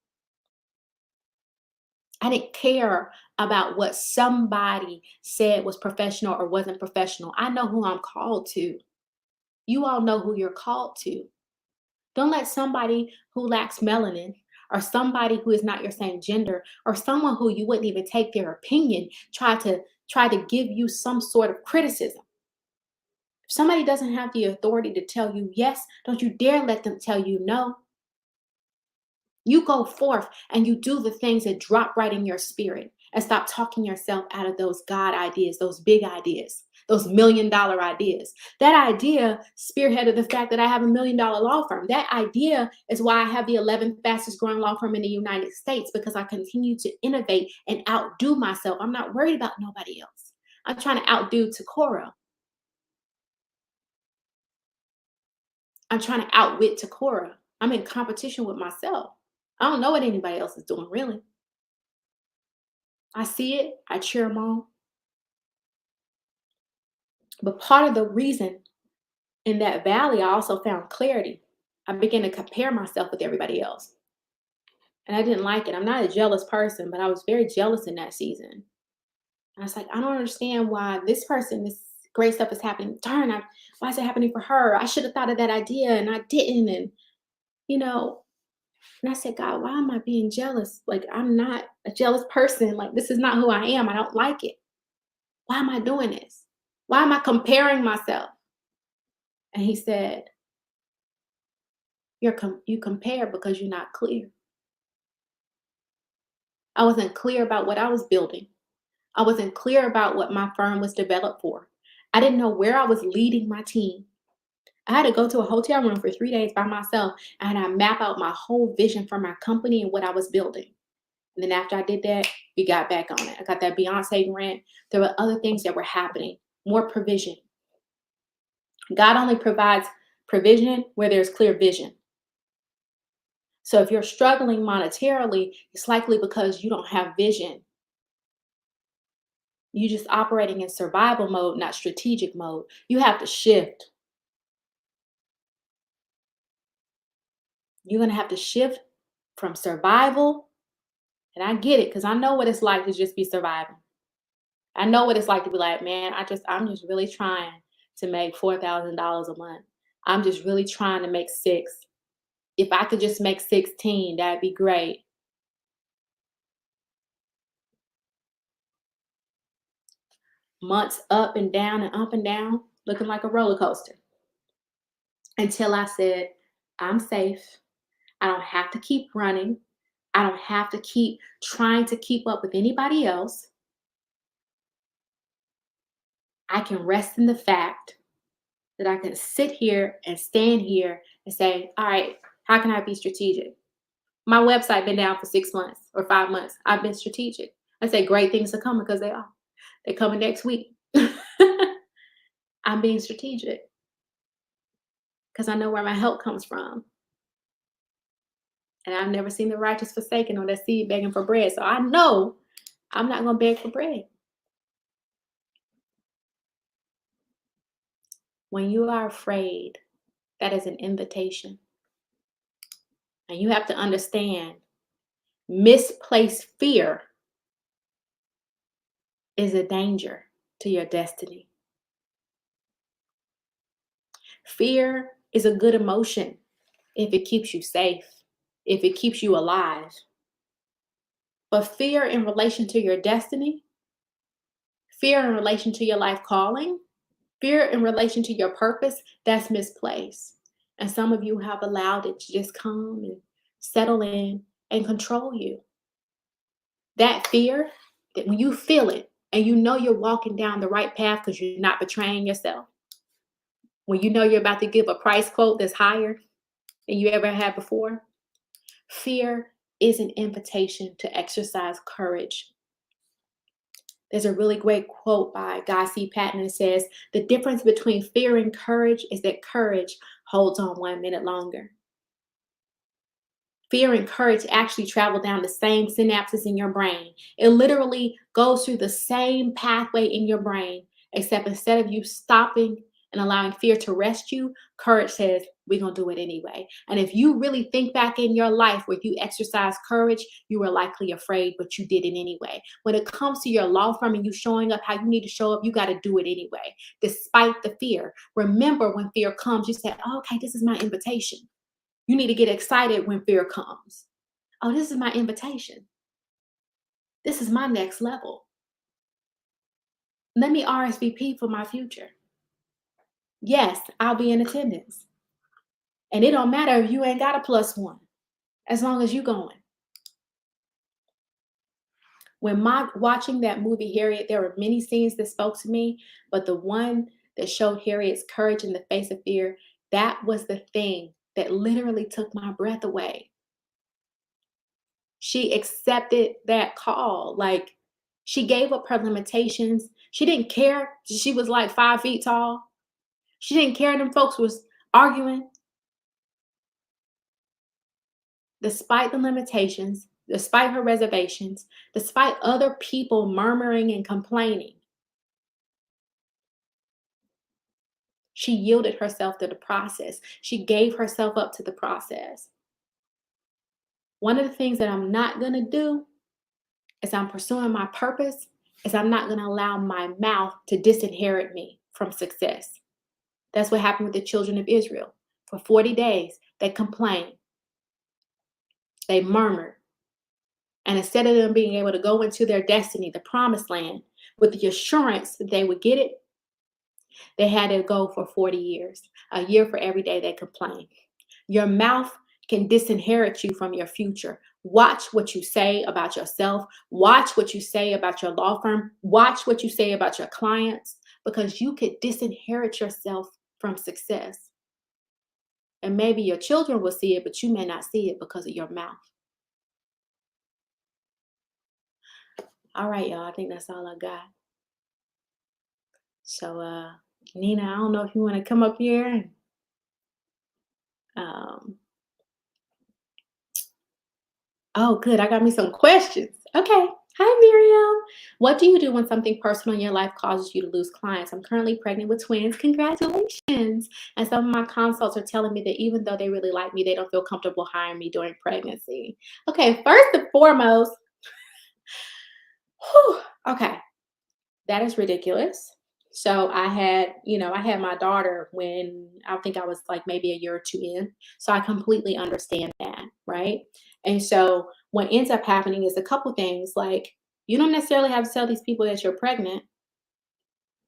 I didn't care about what somebody said was professional or wasn't professional. I know who I'm called to. You all know who you're called to. Don't let somebody who lacks melanin or somebody who is not your same gender or someone who you wouldn't even take their opinion try to give you some sort of criticism. If somebody doesn't have the authority to tell you yes, don't you dare let them tell you no. You go forth and you do the things that drop right in your spirit and stop talking yourself out of those God ideas, those big ideas, those $1 million ideas. That idea spearheaded the fact that I have $1 million law firm. That idea is why I have the 11th fastest growing law firm in the United States, because I continue to innovate and outdo myself. I'm not worried about nobody else. I'm trying to outdo Takora. I'm trying to outwit Takora. I'm in competition with myself. I don't know what anybody else is doing, really. I see it, I cheer them on. But part of the reason in that valley, I also found clarity. I began to compare myself with everybody else. And I didn't like it. I'm not a jealous person, but I was very jealous in that season. And I was like, I don't understand why this person, this great stuff is happening. Why is it happening for her? I should have thought of that idea and I didn't. And, you know, and I said, God, why am I being jealous? Like, I'm not a jealous person. Like, this is not who I am. I don't like it. Why am I doing this? Why am I comparing myself? And he said, you compare because you're not clear. I wasn't clear about what I was building. I wasn't clear about what my firm was developed for. I didn't know where I was leading my team. I had to go to a hotel room for 3 days by myself and I map out my whole vision for my company and what I was building. And then after I did that, we got back on it. I got that Beyonce grant. There were other things that were happening, more provision. God only provides provision where there's clear vision. So if you're struggling monetarily, it's likely because you don't have vision. You're just operating in survival mode, not strategic mode. You have to shift. You're going to have to shift from survival. And I get it because I know what it's like to just be surviving. I know what it's like to be like, man, I'm just really trying to make $4,000 a month. I'm just really trying to make six. If I could just make 16, that'd be great. Months up and down, looking like a roller coaster. Until I said, I'm safe. I don't have to keep running. I don't have to keep trying to keep up with anybody else. I can rest in the fact that I can sit here and stand here and say, all right, how can I be strategic? My website been down for 6 months or 5 months. I've been strategic. I say great things are coming because they are. They're coming next week. I'm being strategic because I know where my help comes from. And I've never seen the righteous forsaken or their seed begging for bread. So I know I'm not going to beg for bread. When you are afraid, that is an invitation. And you have to understand misplaced fear is a danger to your destiny. Fear is a good emotion if it keeps you safe, if it keeps you alive. But fear in relation to your destiny, fear in relation to your life calling, fear in relation to your purpose, that's misplaced. And some of you have allowed it to just come and settle in and control you. That fear, that when you feel it and you know you're walking down the right path because you're not betraying yourself, when you know you're about to give a price quote that's higher than you ever had before, fear is an invitation to exercise courage. There's a really great quote by Guy C. Patton that says, the difference between fear and courage is that courage holds on 1 minute longer. Fear and courage actually travel down the same synapses in your brain. It literally goes through the same pathway in your brain, except instead of you stopping and allowing fear to rest you, courage says, we're going to do it anyway. And if you really think back in your life where you exercise courage, you were likely afraid, but you did it anyway. When it comes to your law firm and you showing up how you need to show up, you got to do it anyway, despite the fear. Remember, when fear comes, you say, oh, okay, this is my invitation. You need to get excited when fear comes. Oh, this is my invitation. This is my next level. Let me RSVP for my future. Yes, I'll be in attendance. And it don't matter if you ain't got a +1, as long as you going. When watching that movie, Harriet, there were many scenes that spoke to me, but the one that showed Harriet's courage in the face of fear, that was the thing that literally took my breath away. She accepted that call. Like, she gave up her limitations. She didn't care. She was like 5 feet tall. She didn't care them folks was arguing. Despite the limitations, despite her reservations, despite other people murmuring and complaining, she yielded herself to the process. She gave herself up to the process. One of the things that I'm not going to do as I'm pursuing my purpose is I'm not going to allow my mouth to disinherit me from success. That's what happened with the children of Israel. For 40 days, they complained, they murmured. And instead of them being able to go into their destiny, the promised land, with the assurance that they would get it, they had to go for 40 years, a year for every day they complained. Your mouth can disinherit you from your future. Watch what you say about yourself. Watch what you say about your law firm. Watch what you say about your clients, because you could disinherit yourself from success. And maybe your children will see it, but you may not see it because of your mouth. All right, y'all. I think that's all I got. So, Nina, I don't know if you want to come up here and um, oh, good. I got me some questions. Okay. Hi, Miriam. What do you do when something personal in your life causes you to lose clients? I'm currently pregnant with twins. Congratulations. And some of my consults are telling me that even though they really like me, they don't feel comfortable hiring me during pregnancy. Okay. First and foremost, whew, okay, that is ridiculous. So I had my daughter when I think I was like maybe a year or two in. So I completely understand that, right? And so what ends up happening is a couple things, like you don't necessarily have to tell these people that you're pregnant.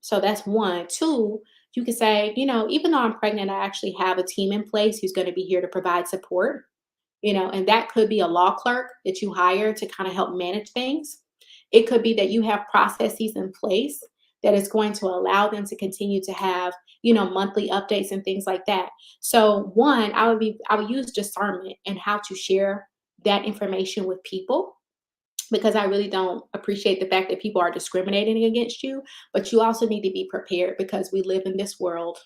So that's one. Two, you could say, even though I'm pregnant, I actually have a team in place who's going to be here to provide support, and that could be a law clerk that you hire to kind of help manage things. It could be that you have processes in place that is going to allow them to continue to have, monthly updates and things like that. So one, I would use discernment and how to share that information with people, because I really don't appreciate the fact that people are discriminating against you, but you also need to be prepared because we live in this world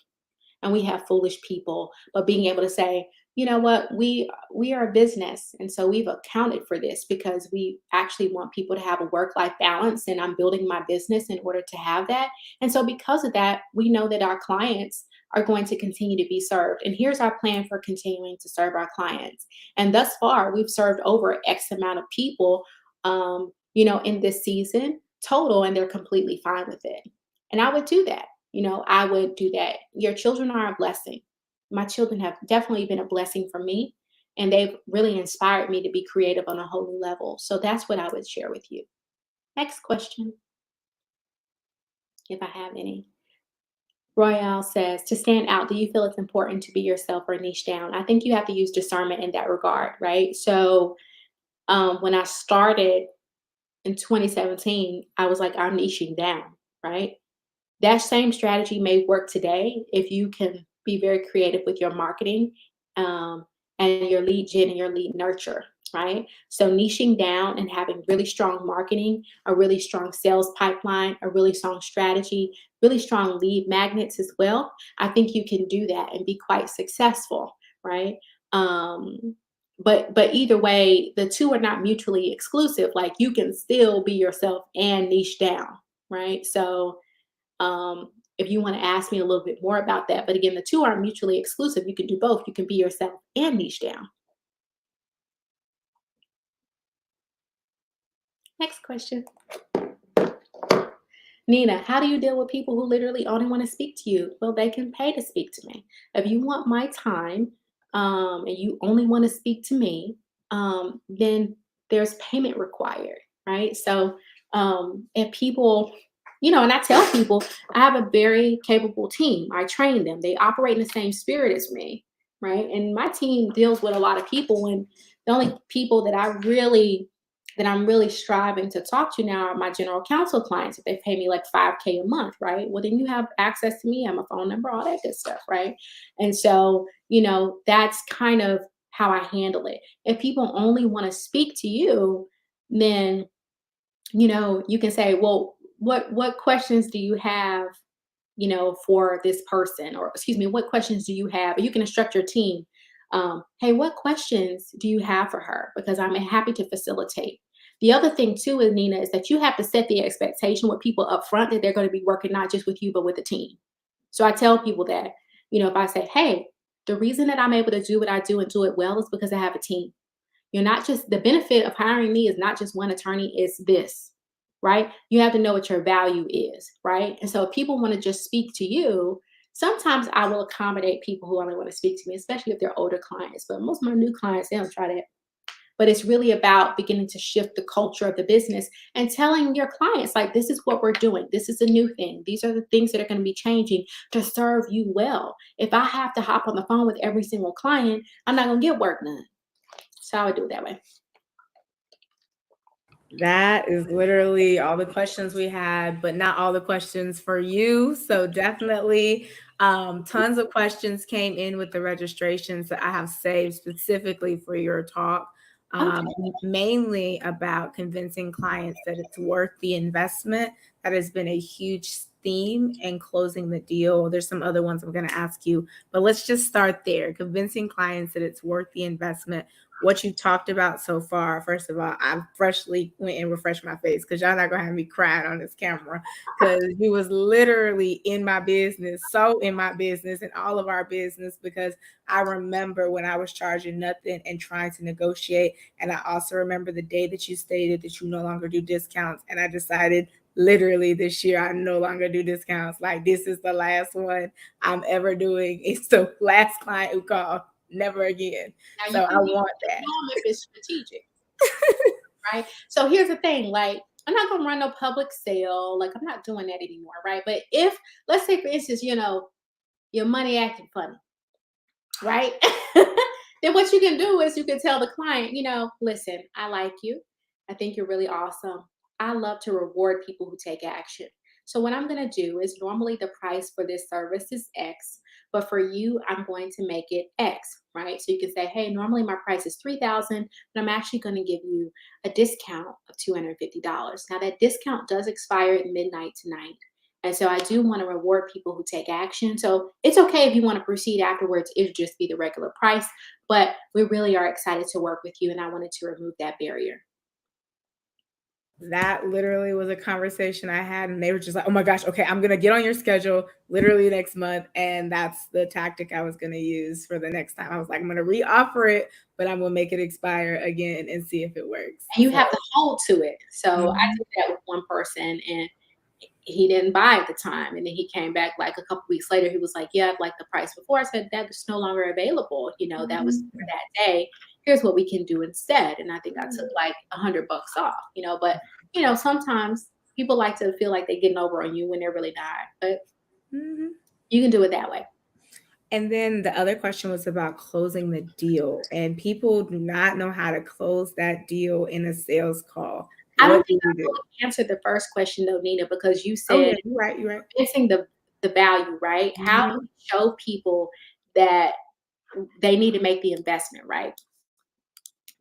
and we have foolish people. But being able to say, you know what, we are a business, and so we've accounted for this because we actually want people to have a work-life balance, and I'm building my business in order to have that. And so because of that, we know that our clients are going to continue to be served, and here's our plan for continuing to serve our clients. And thus far we've served over X amount of people, in this season total, and they're completely fine with it. And I would do that. I would do that. Your children are a blessing. My children have definitely been a blessing for me, and they've really inspired me to be creative on a whole new level. So that's what I would share with you. Next question, if I have any. Royale says, to stand out, do you feel it's important to be yourself or niche down? I think you have to use discernment in that regard, right? So when I started in 2017, I was like, I'm niching down, right? That same strategy may work today if you can be very creative with your marketing, um, and your lead gen and your lead nurture, right? So niching down and having really strong marketing, a really strong sales pipeline, a really strong strategy, really strong lead magnets as well. I think you can do that and be quite successful, right? Um, but either way, the two are not mutually exclusive. Like you can still be yourself and niche down, right? So um, if you want to ask me a little bit more about that. But again, the two are mutually exclusive. You can do both. You can be yourself and niche down. Next question. Nina, how do you deal with people who literally only want to speak to you? Well, they can pay to speak to me. If you want my time, and you only want to speak to me, then there's payment required, right? So if people, and I tell people I have a very capable team. I train them. They operate in the same spirit as me, right? And my team deals with a lot of people, and the only people that I'm really striving to talk to now are my general counsel clients. If they pay me like 5K a month, right? Well, then you have access to me. I have a phone number, all that good stuff, right? And so, that's kind of how I handle it. If people only want to speak to you, then, you can say, well, what questions do you have, for this person? Or excuse me, what questions do you have? Or you can instruct your team. Hey, what questions do you have for her? Because I'm happy to facilitate. The other thing too, is Nina, is that you have to set the expectation with people up front that they're going to be working not just with you, but with a team. So I tell people that, if I say, hey, the reason that I'm able to do what I do and do it well is because I have a team. You're not just the benefit of hiring me is not just one attorney, it's this, right? You have to know what your value is, right? And so if people want to just speak to you, sometimes I will accommodate people who only want to speak to me, especially if they're older clients. But most of my new clients, they don't try that. But it's really about beginning to shift the culture of the business and telling your clients, like, this is what we're doing. This is a new thing. These are the things that are going to be changing to serve you well. If I have to hop on the phone with every single client, I'm not going to get work done. So I would do it that way. That is literally all the questions we had, but not all the questions for you. So definitely tons of questions came in with the registrations that I have saved specifically for your talk. Okay. Mainly about convincing clients that it's worth the investment. That has been a huge theme in closing the deal. There's some other ones I'm going to ask you, but let's just start there. Convincing clients that it's worth the investment. What you talked about so far, first of all, I freshly went and refreshed my face because y'all not gonna have me crying on this camera because you was literally in my business, so in my business and all of our business, because I remember when I was charging nothing and trying to negotiate. And I also remember the day that you stated that you no longer do discounts. And I decided literally this year I no longer do discounts. Like, this is the last one I'm ever doing. It's the last client who called. Never again. Now So you I can want that. them if it's strategic, right? So here's the thing, like, I'm not gonna run no public sale, like I'm not doing that anymore, right? But if, let's say for instance, your money acting funny, right? Then what you can do is you can tell the client, listen, I like you. I think you're really awesome. I love to reward people who take action. So what I'm going to do is normally the price for this service is X, but for you, I'm going to make it X, right? So you can say, hey, normally my price is 3,000, but I'm actually going to give you a discount of $250. Now that discount does expire at midnight tonight. And so I do want to reward people who take action. So it's okay if you want to proceed afterwards, it'll just be the regular price. But we really are excited to work with you, and I wanted to remove that barrier. That literally was a conversation I had, and they were just like, oh my gosh, okay, I'm going to get on your schedule literally next month. And that's the tactic I was going to use for the next time. I was like, I'm going to re-offer it, but I'm going to make it expire again and see if it works. And you So, have to hold to it. So I mhm. did that with one person, and he didn't buy at the time. And then he came back like a couple weeks later. He was like, yeah, I'd like the price before. I said, that is no longer available. That was for Mhm. that day. Here's what we can do instead. And I think I took like $100 off, but sometimes people like to feel like they're getting over on you when they're really not. But Mhm. you can do it that way. And then the other question was about closing the deal. And people do not know how to close that deal in a sales call. I don't What think do I we do? fully answered the first question though, Nina, because you Oh, said yeah, you're right. You're right. missing the value, right? How do Mhm. we show people that they need to make the investment, right?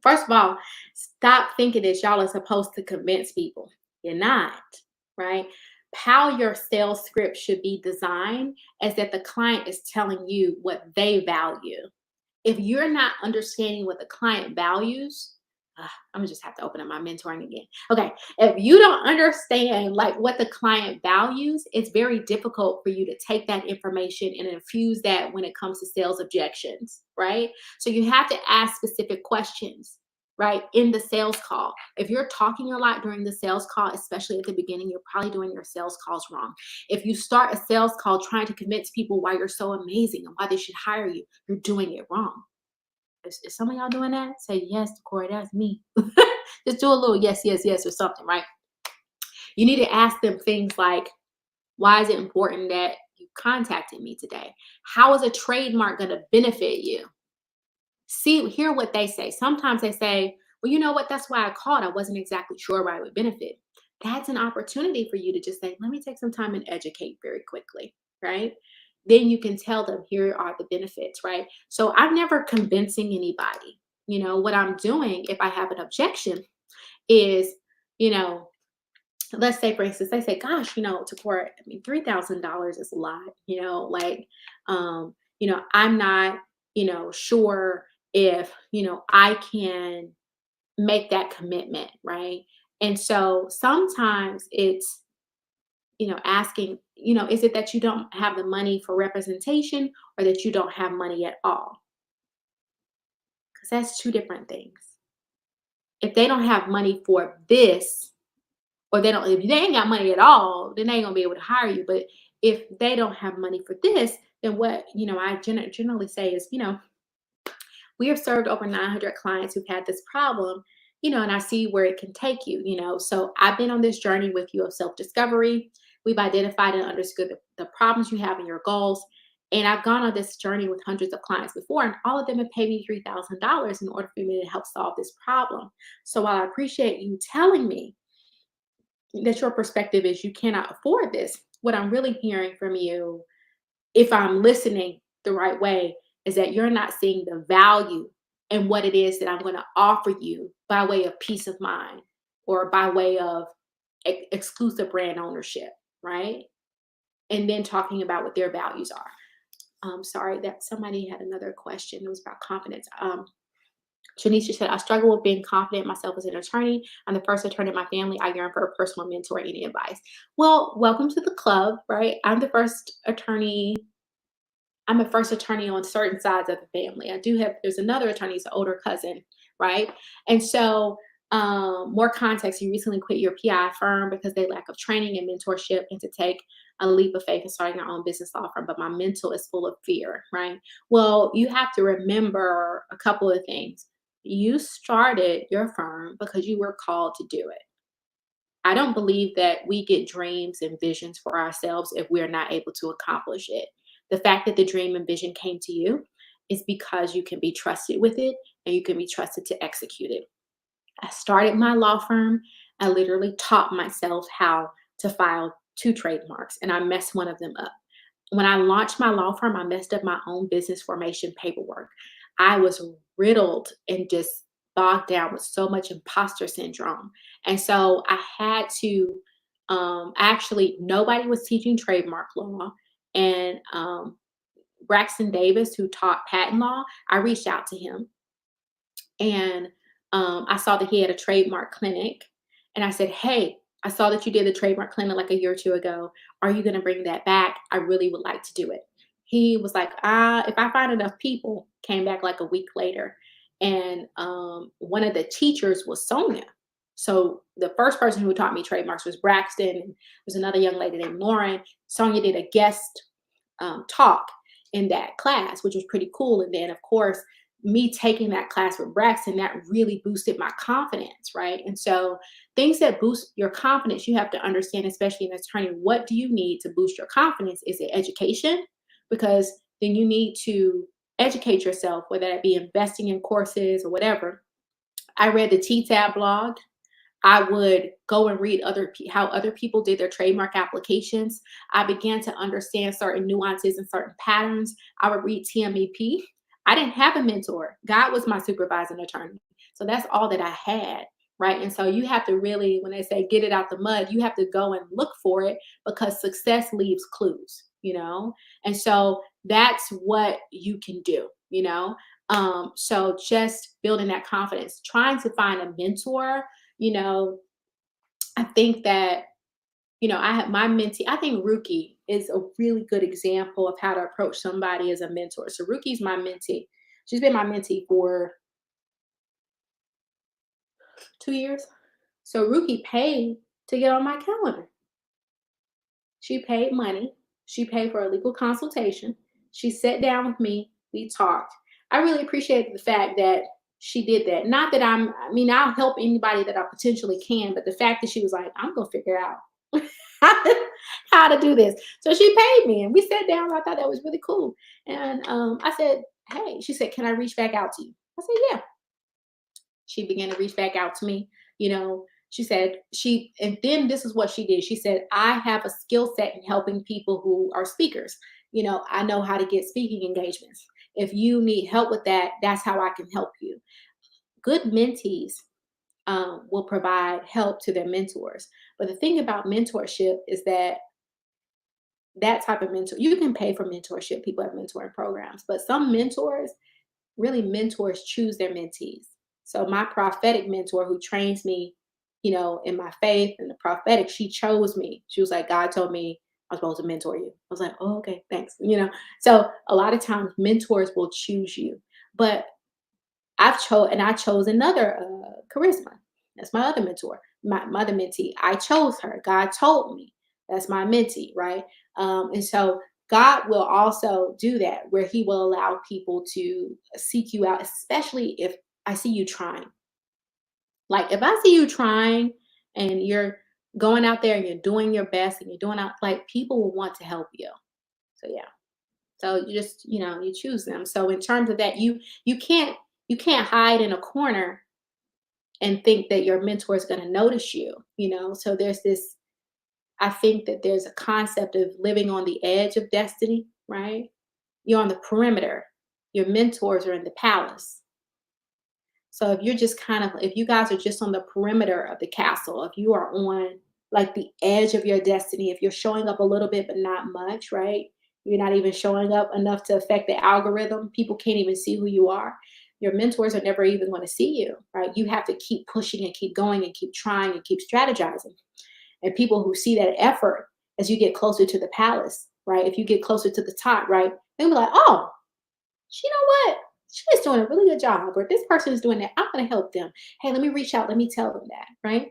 First of all, stop thinking that y'all are supposed to convince people. You're not, right? How your sales script should be designed is that the client is telling you what they value. If you're not understanding what the client values, I'm gonna just have to open up my mentoring again. Okay, if you don't understand like what the client values, it's very difficult for you to take that information and infuse that when it comes to sales objections, right? So you have to ask specific questions, right, in the sales call. If you're talking a lot during the sales call, especially at the beginning, you're probably doing your sales calls wrong. If you start a sales call trying to convince people why you're so amazing and why they should hire you, you're doing it wrong. Is some of y'all doing that? Say yes, Corey, that's me. Just do a little yes, yes, yes, or something, right? You need to ask them things like, why is it important that you contacted me today? How is a trademark going to benefit you? Hear what they say. Sometimes they say, well, you know what? That's why I called. I wasn't exactly sure why it would benefit. That's an opportunity for you to just say, let me take some time and educate very quickly, right? Then you can tell them, here are the benefits, right? So I'm never convincing anybody. What I'm doing if I have an objection is, you know, let's say for instance they say, gosh, Takora, I mean $3,000 is a lot, like I'm not, sure if, I can make that commitment, right? And so sometimes it's, asking, is it that you don't have the money for representation or that you don't have money at all? Because that's two different things. If they don't have money for this, or if they ain't got money at all, then they ain't gonna be able to hire you. But if they don't have money for this, then what, I generally say is, we have served over 900 clients who've had this problem, and I see where it can take you, So I've been on this journey with you of self discovery. We've identified and understood the problems you have and your goals. And I've gone on this journey with hundreds of clients before, and all of them have paid me $3,000 in order for me to help solve this problem. So while I appreciate you telling me that your perspective is you cannot afford this, what I'm really hearing from you, if I'm listening the right way, is that you're not seeing the value in what it is that I'm going to offer you by way of peace of mind or by way of exclusive brand ownership, right? And then talking about what their values are. Sorry that somebody had another question. It was about confidence. Janisha said, I struggle with being confident in myself as an attorney. I'm the first attorney in my family. I yearn for a personal mentor. Any advice? Well, welcome to the club, right? I'm a first attorney on certain sides of the family. There's another attorney, he's an older cousin, right? And so, more context, you recently quit your PI firm because they lack of training and mentorship and to take a leap of faith and starting your own business law firm, but my mental is full of fear, right? Well, you have to remember a couple of things. You started your firm because you were called to do it. I don't believe that we get dreams and visions for ourselves if we're not able to accomplish it. The fact that the dream and vision came to you is because you can be trusted with it and you can be trusted to execute it. I started my law firm. I literally taught myself how to file two trademarks and I messed one of them up. When I launched my law firm, I messed up my own business formation paperwork. I was riddled and just bogged down with so much imposter syndrome. And so I had to, actually, nobody was teaching trademark law. And Braxton Davis, who taught patent law, I reached out to him and I saw that he had a trademark clinic. And I said, hey, I saw that you did the trademark clinic like a year or two ago. Are you going to bring that back? I really would like to do it. He was like, if I find enough people, came back like a week later. And one of the teachers was Sonia. So the first person who taught me trademarks was Braxton. And there was another young lady named Lauren. Sonia did a guest talk in that class, which was pretty cool. And then, of course, me taking that class with Braxton, that really boosted my confidence, right? And so things that boost your confidence, you have to understand, especially in attorney, what do you need to boost your confidence? Is it education? Because then you need to educate yourself, whether that be investing in courses or whatever. I read the TTAB blog. I would go and read how other people did their trademark applications. I began to understand certain nuances and certain patterns. I would read TMEP. I didn't have a mentor. God was my supervising attorney. So that's all that I had, right? And so you have to really, when they say get it out the mud, you have to go and look for it because success leaves clues, And so that's what you can do, So just building that confidence, trying to find a mentor, you know, I think that, I have my mentee. I think Ruki is a really good example of how to approach somebody as a mentor. So Ruki's my mentee. She's been my mentee for 2 years. So Ruki paid to get on my calendar. She paid money. She paid for a legal consultation. She sat down with me. We talked. I really appreciate the fact that she did that. Not that I'll help anybody that I potentially can, but the fact that she was like, I'm going to figure out how to do this. So she paid me and we sat down. I thought that was really cool. And I said, hey, she said, can I reach back out to you? I said, yeah. She began to reach back out to me. She said and then this is what she did. She said, I have a skill set in helping people who are speakers. I know how to get speaking engagements. If you need help with that, that's how I can help you. Good mentees will provide help to their mentors. But the thing about mentorship is that that type of mentor, you can pay for mentorship. People have mentoring programs, but some mentors, really mentors choose their mentees. So my prophetic mentor who trains me, in my faith and the prophetic, she chose me. She was like, God told me I'm supposed to mentor you. I was like, oh, okay, thanks. So a lot of times mentors will choose you. But I chose another charisma. That's my other mentor, my other mentee. I chose her. God told me. That's my mentee, right? And so God will also do that, where He will allow people to seek you out, especially if I see you trying. Like if I see you trying and you're going out there and you're doing your best and you're doing out, like people will want to help you. So yeah. So you just, you choose them. So in terms of that, you can't you can't hide in a corner and think that your mentor is going to notice you. So there's this, I think that there's a concept of living on the edge of destiny, right? You're on the perimeter. Your mentors are in the palace. So if you guys are just on the perimeter of the castle, if you are on like the edge of your destiny, if you're showing up a little bit but not much, right? You're not even showing up enough to affect the algorithm. People can't even see who you are. Your mentors are never even going to see you, right? You have to keep pushing and keep going and keep trying and keep strategizing. And people who see that effort as you get closer to the palace, right? If you get closer to the top, right? They'll be like, oh, you know what? She's doing a really good job, or this person is doing that. I'm going to help them. Hey, let me reach out. Let me tell them that, right?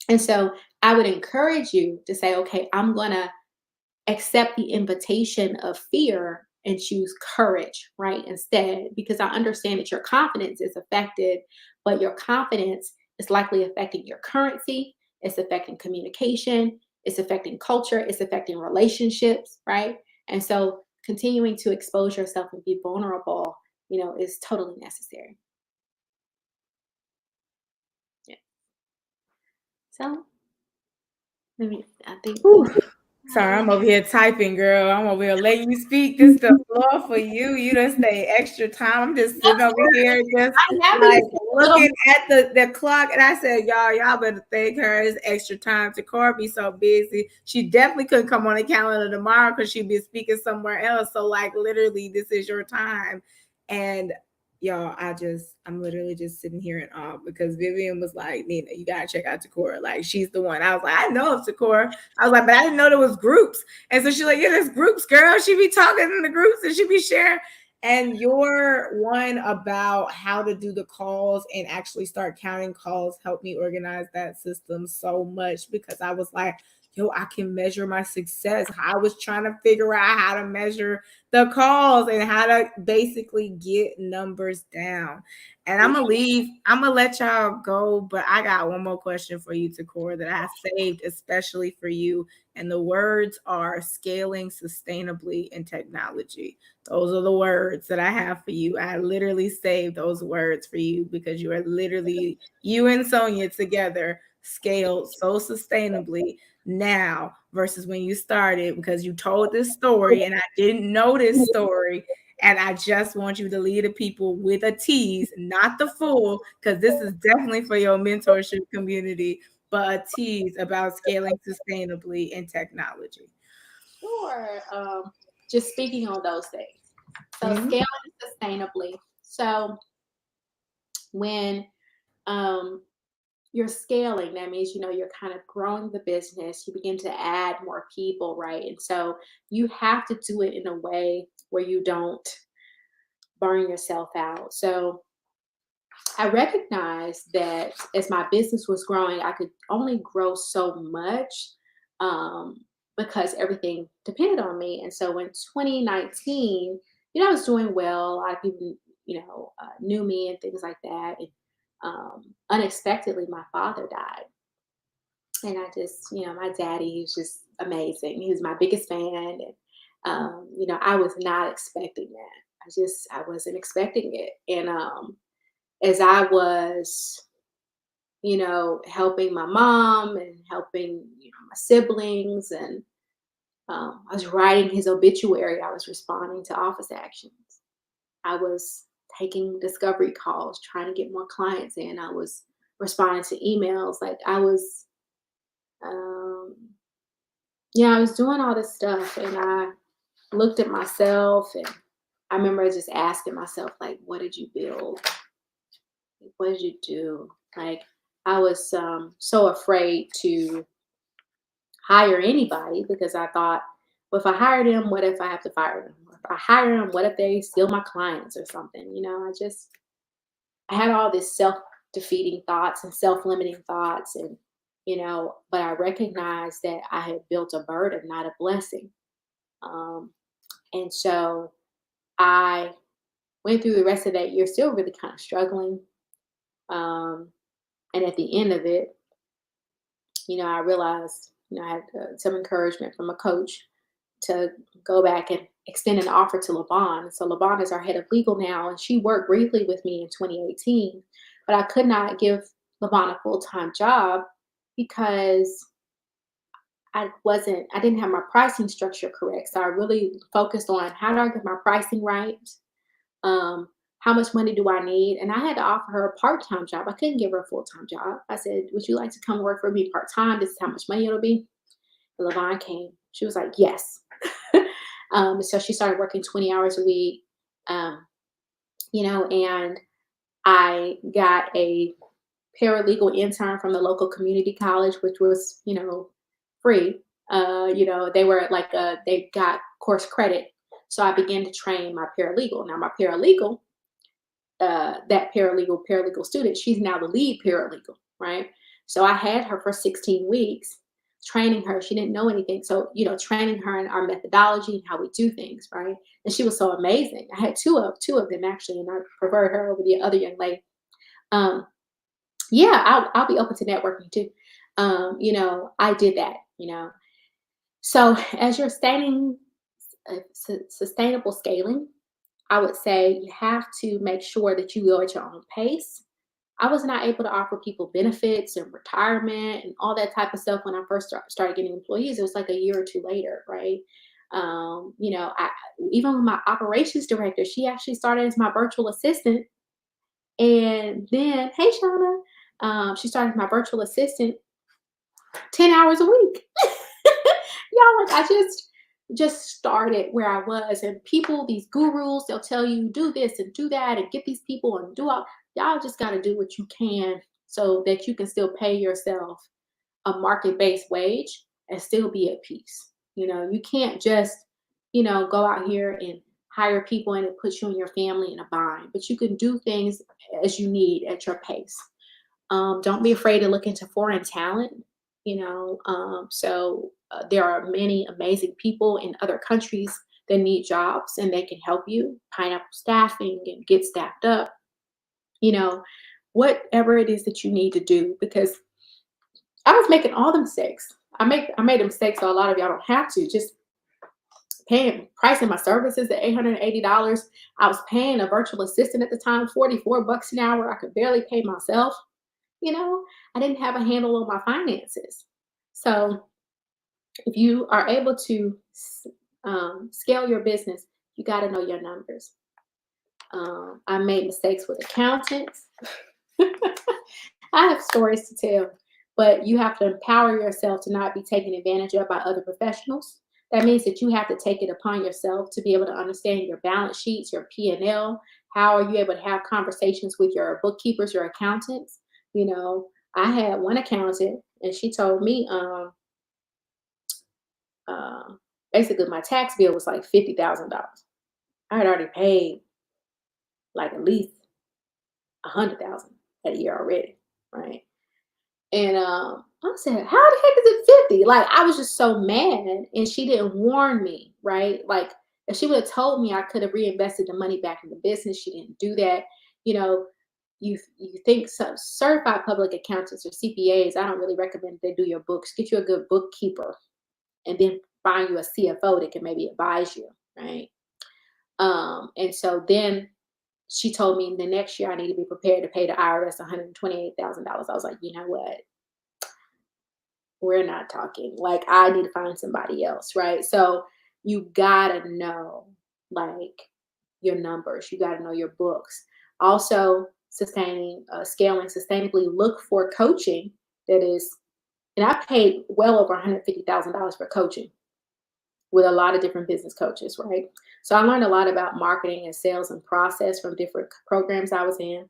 And so I would encourage you to say, okay, I'm going to accept the invitation of fear and choose courage, right? Instead, because I understand that your confidence is affected, but your confidence is likely affecting your currency, it's affecting communication, it's affecting culture, it's affecting relationships, right? And so continuing to expose yourself and be vulnerable, is totally necessary. Yeah. So I think Whew. Sorry, I'm over here typing, girl. I'm over here letting you speak. This the floor for you. You just stay extra time. I'm just sitting over here, just I'm happy to like see a little. looking at the clock. And I said, y'all better thank her. It's extra time. Takora be so busy. She definitely couldn't come on the calendar tomorrow because she'd be speaking somewhere else. So, like, literally, this is your time. And y'all, I'm literally just sitting here in awe because Vivian was like, Nina, you gotta check out Takora. Like, she's the one. I was like, I know of Takora. I was like, but I didn't know there was groups. And so she's like, yeah, there's groups, girl. She be talking in the groups and she be sharing. And your one about how to do the calls and actually start counting calls helped me organize that system so much because I was like, yo, I can measure my success. I was trying to figure out how to measure the calls and how to basically get numbers down. And I'm gonna let y'all go, but I got one more question for you, Takora, that I saved especially for you. And the words are scaling sustainably in technology. Those are the words that I have for you. I literally saved those words for you because you are literally, you and Sonia together scaled so sustainably now versus when you started because you told this story and I didn't know this story. And I just want you to lead the people with a tease, not the full, because this is definitely for your mentorship community, but a tease about scaling sustainably in technology. Sure. Just speaking on those things. So Mhm. scaling sustainably. So when you're scaling, that means you're kind of growing the business. You begin to add more people, right? And so you have to do it in a way where you don't burn yourself out. So I recognized that as my business was growing, I could only grow so much um, because everything depended on me. And so in 2019, I was doing well. A lot of people, knew me and things like that. And unexpectedly, my father died. And I just, my daddy, he was just amazing. He was my biggest fan. And, I was not expecting that. I wasn't expecting it. And as I was, helping my mom and helping, my siblings, and I was writing his obituary. I was responding to office actions. I was taking discovery calls, trying to get more clients in. I was responding to emails. Like I was, um, Yeah, I was doing all this stuff and I looked at myself and I remember just asking myself, like, what did you build? What did you do? Like, I was so afraid to hire anybody because I thought, well, if I hire them, what if I have to fire them? If I hire them, what if they steal my clients or something? I had all this self-defeating thoughts and self-limiting thoughts, and but I recognized that I had built a burden, not a blessing. Um, and so I went through the rest of that year still really kind of struggling. Um, and at the end of it, I realized, I had some encouragement from a coach to go back and extend an offer to LaVon. So LaVon is our head of legal now, and she worked briefly with me in 2018, but I could not give LaVon a full-time job because I didn't have my pricing structure correct. So I really focused on how do I get my pricing right? Um, how much money do I need? And I had to offer her a part-time job. I couldn't give her a full-time job. I said, would you like to come work for me part-time? This is how much money it'll be. And LaVon came. She was like, yes. So she started working 20 hours a week. Um, and I got a paralegal intern from the local community college, which was, free. They were like, they got course credit. So I began to train my paralegal. Now, my paralegal, that paralegal student, she's now the lead paralegal, right? So I had her for 16 weeks training her. She didn't know anything. So, training her in our methodology and how we do things, right? And she was so amazing. I had two of them actually, and I preferred her over the other young lady. Um, yeah, I'll be open to networking too. I did that, So as you're sustaining sustainable scaling, I would say you have to make sure that you go at your own pace. I was not able to offer people benefits and retirement and all that type of stuff when I first started getting employees. It was like a year or two later, right? I even with my operations director, she actually started as my virtual assistant, and then, hey, Shauna, she started as my virtual assistant 10 hours a week. Y'all, like, I just started where I was, and people, these gurus, they'll tell you do this and do that and get these people and do all. Y'all just got to do what you can so that you can still pay yourself a market-based wage and still be at peace. You can't just, go out here and hire people and it puts you and your family in a bind, but you can do things as you need at your pace. Don't be afraid to look into foreign talent. There are many amazing people in other countries that need jobs and they can help you. Pineapple Staffing and Get Staffed Up. You know, whatever it is that you need to do, because I was making all the mistakes. I made a mistake, so a lot of y'all don't have to. Just paying pricing my services at $880. I was paying a virtual assistant at the time $44 an hour. I could barely pay myself. you know, I didn't have a handle on my finances. So if you are able to scale your business, you got to know your numbers. I made mistakes with accountants. I have stories to tell, but you have to empower yourself to not be taken advantage of by other professionals. That means that you have to take it upon yourself to be able to understand your balance sheets, your P&L. How are you able to have conversations with your bookkeepers, your accountants? I had one accountant, and she told me, uh, basically, my tax bill was like $50,000. I had already paid like at least 100,000 that year already, right? And I said, "How the heck is it 50?" Like, I was just so mad, and she didn't warn me, right? Like, if she would have told me, I could have reinvested the money back in the business. She didn't do that. You know, you think some certified public accountants or CPAs? I don't really recommend they do your books. Get you a good bookkeeper, and then find you a CFO that can maybe advise you, right? And so then she told me the next year I need to be prepared to pay the IRS $128,000. I was like, you know what? We're not talking. Like, I need to find somebody else, right? So you gotta know, like, your numbers. You gotta know your books. Also, scaling sustainably. Look for coaching that is And I paid well over $150,000 for coaching with a lot of different business coaches, right? So I learned a lot about marketing and sales and process from different programs I was in.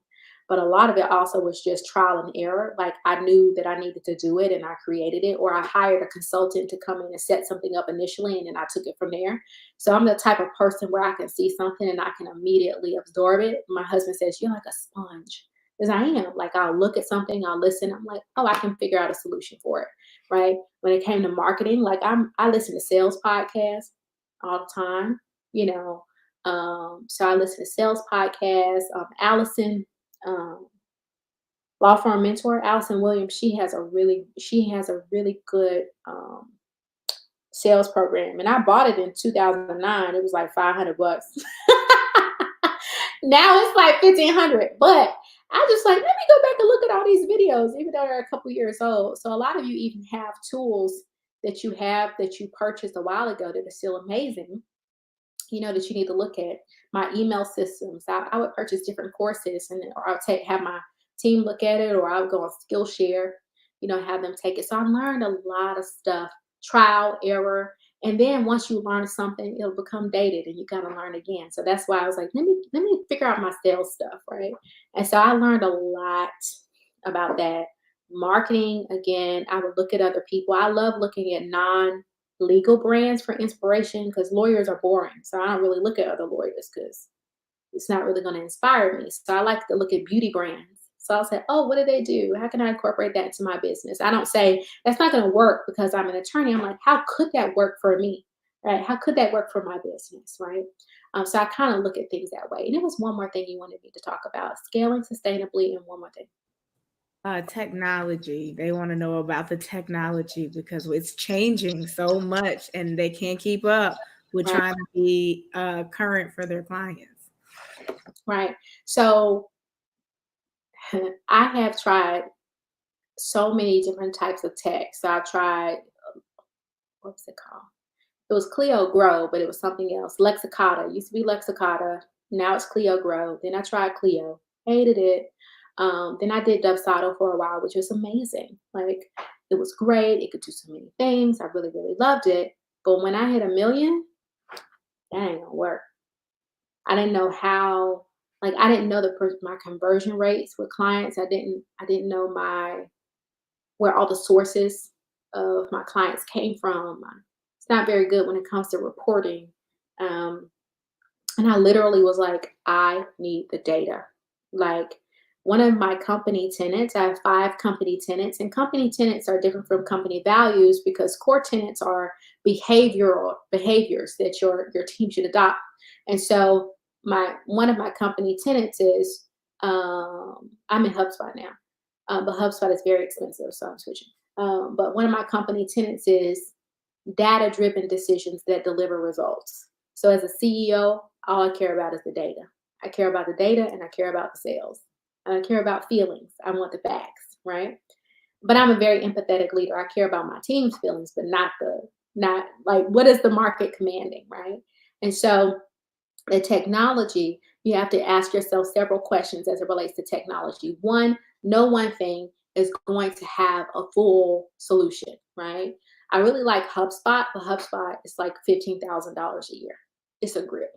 But a lot of it also was just trial and error. Like I knew that I needed to do it and I created it, or I hired a consultant to come in and set something up initially and then I took it from there. So I'm the type of person where I can see something and I can immediately absorb it. My husband says, "You're like a sponge." Because I am. Like I'll look at something, I'll listen, I'm like, oh, I can figure out a solution for it. Right. When it came to marketing, like I listen to sales podcasts all the time, you know. So I listen to sales podcasts. Allison, um, law firm mentor, Allison Williams, she has a really good sales program. And I bought it in 2009. It was like $500. Now it's like 1,500. But I just like, let me go back and look at all these videos, even though they're a couple years old. So a lot of you even have tools that you purchased a while ago that are still amazing, that you need to look at. My email systems, I would purchase different courses, or I would have my team look at it, or I would go on Skillshare, have them take it. So I learned a lot of stuff, trial, error. And then once you learn something, it'll become dated and you gotta learn again. So that's why I was like, let me figure out my sales stuff, right? And so I learned a lot about that. Marketing, again, I would look at other people. I love looking at legal brands for inspiration because lawyers are boring. So I don't really look at other lawyers because it's not really going to inspire me. So I like to look at beauty brands. So I'll say, oh, what do they do? How can I incorporate that into my business? I don't say that's not going to work because I'm an attorney. I'm like, how could that work for me? Right? How could that work for my business? Right? So I kind of look at things that way. And it was one more thing you wanted me to talk about: scaling sustainably, and one more thing. Technology. They want to know about the technology because it's changing so much and they can't keep up with Right. trying to be current for their clients. Right. So I have tried so many different types of tech. So I tried, what's it called? It was Clio Grow, but it was something else. Lexicata. It used to be Lexicata. Now it's Clio Grow. Then I tried Clio. Hated it. Then I did Dubsado for a while, which was amazing. Like it was great. It could do so many things. I really, really loved it. But when I hit 1 million, that ain't gonna work. I didn't know how. Like I didn't know my conversion rates with clients. I didn't know where all the sources of my clients came from. It's not very good when it comes to reporting. Um, and I literally was like, I need the data. Like one of my company tenants, I have 5 company tenants, and company tenants are different from company values because core tenants are behavioral behaviors that your team should adopt. And so one of my company tenants is I'm in HubSpot now, but HubSpot is very expensive, so I'm switching. But one of my company tenants is data-driven decisions that deliver results. So as a CEO, all I care about is the data. I care about the data and I care about the sales. I don't care about feelings. I want the facts, right? But I'm a very empathetic leader. I care about my team's feelings, but not like what is the market commanding, right? And so the technology, you have to ask yourself several questions as it relates to technology. One, no one thing is going to have a full solution, right? I really like HubSpot, but HubSpot is like $15,000 a year. It's a grip.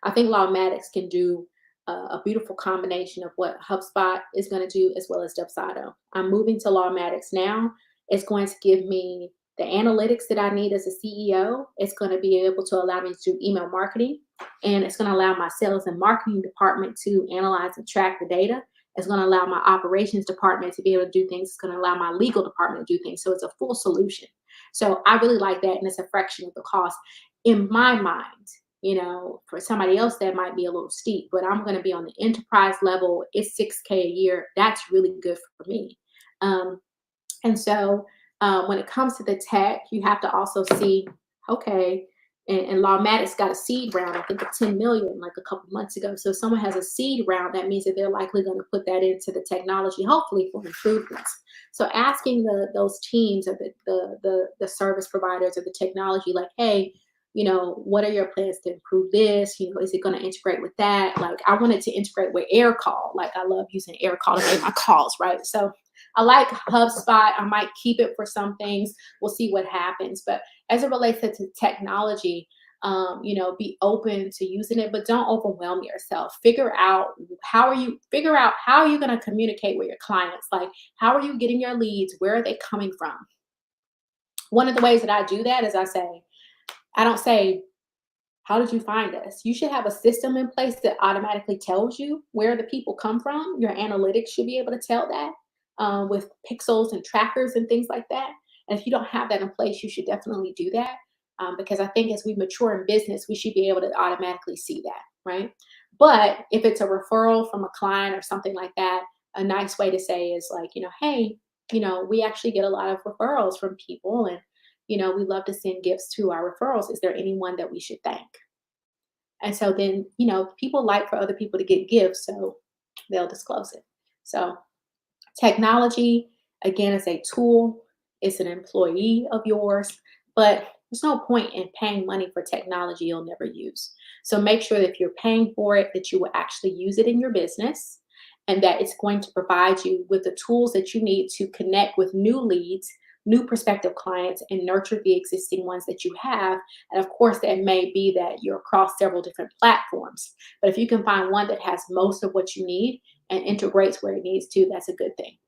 I think Lawmatics can do a beautiful combination of what HubSpot is going to do as well as Dubsado. I'm moving to Lawmatics now. It's going to give me the analytics that I need as a CEO. It's going to be able to allow me to do email marketing, and it's going to allow my sales and marketing department to analyze and track the data. It's going to allow my operations department to be able to do things. It's going to allow my legal department to do things. So it's a full solution. So I really like that, and it's a fraction of the cost in my mind. For somebody else that might be a little steep, but I'm going to be on the enterprise level. It's $6K a year. That's really good for me. And so when it comes to the tech, you have to also see, okay, and Lawmatics got a seed round, I think of 10 million like a couple months ago. So if someone has a seed round, that means that they're likely going to put that into the technology, hopefully for improvements. So asking those teams or the service providers or the technology, like, hey, what are your plans to improve this? Is it going to integrate with that? Like, I wanted to integrate with air call. Like, I love using air call to make my calls, right? So I like HubSpot. I might keep it for some things. We'll see what happens. But as it relates to technology, be open to using it, but don't overwhelm yourself. Figure out how are you going to communicate with your clients. Like, how are you getting your leads? Where are they coming from? One of the ways that I do that is I don't say, how did you find us? You should have a system in place that automatically tells you where the people come from. Your analytics should be able to tell that, with pixels and trackers and things like that. And if you don't have that in place, you should definitely do that, because I think as we mature in business, we should be able to automatically see that, right? But if it's a referral from a client or something like that, a nice way to say is like, hey, we actually get a lot of referrals from people, and we love to send gifts to our referrals. Is there anyone that we should thank? And so then, people like for other people to get gifts, so they'll disclose it. So technology, again, is a tool. It's an employee of yours, but there's no point in paying money for technology you'll never use. So make sure that if you're paying for it, that you will actually use it in your business, and that it's going to provide you with the tools that you need to connect with new leads, new prospective clients, and nurture the existing ones that you have. And of course, that may be that you're across several different platforms. But if you can find one that has most of what you need and integrates where it needs to, that's a good thing.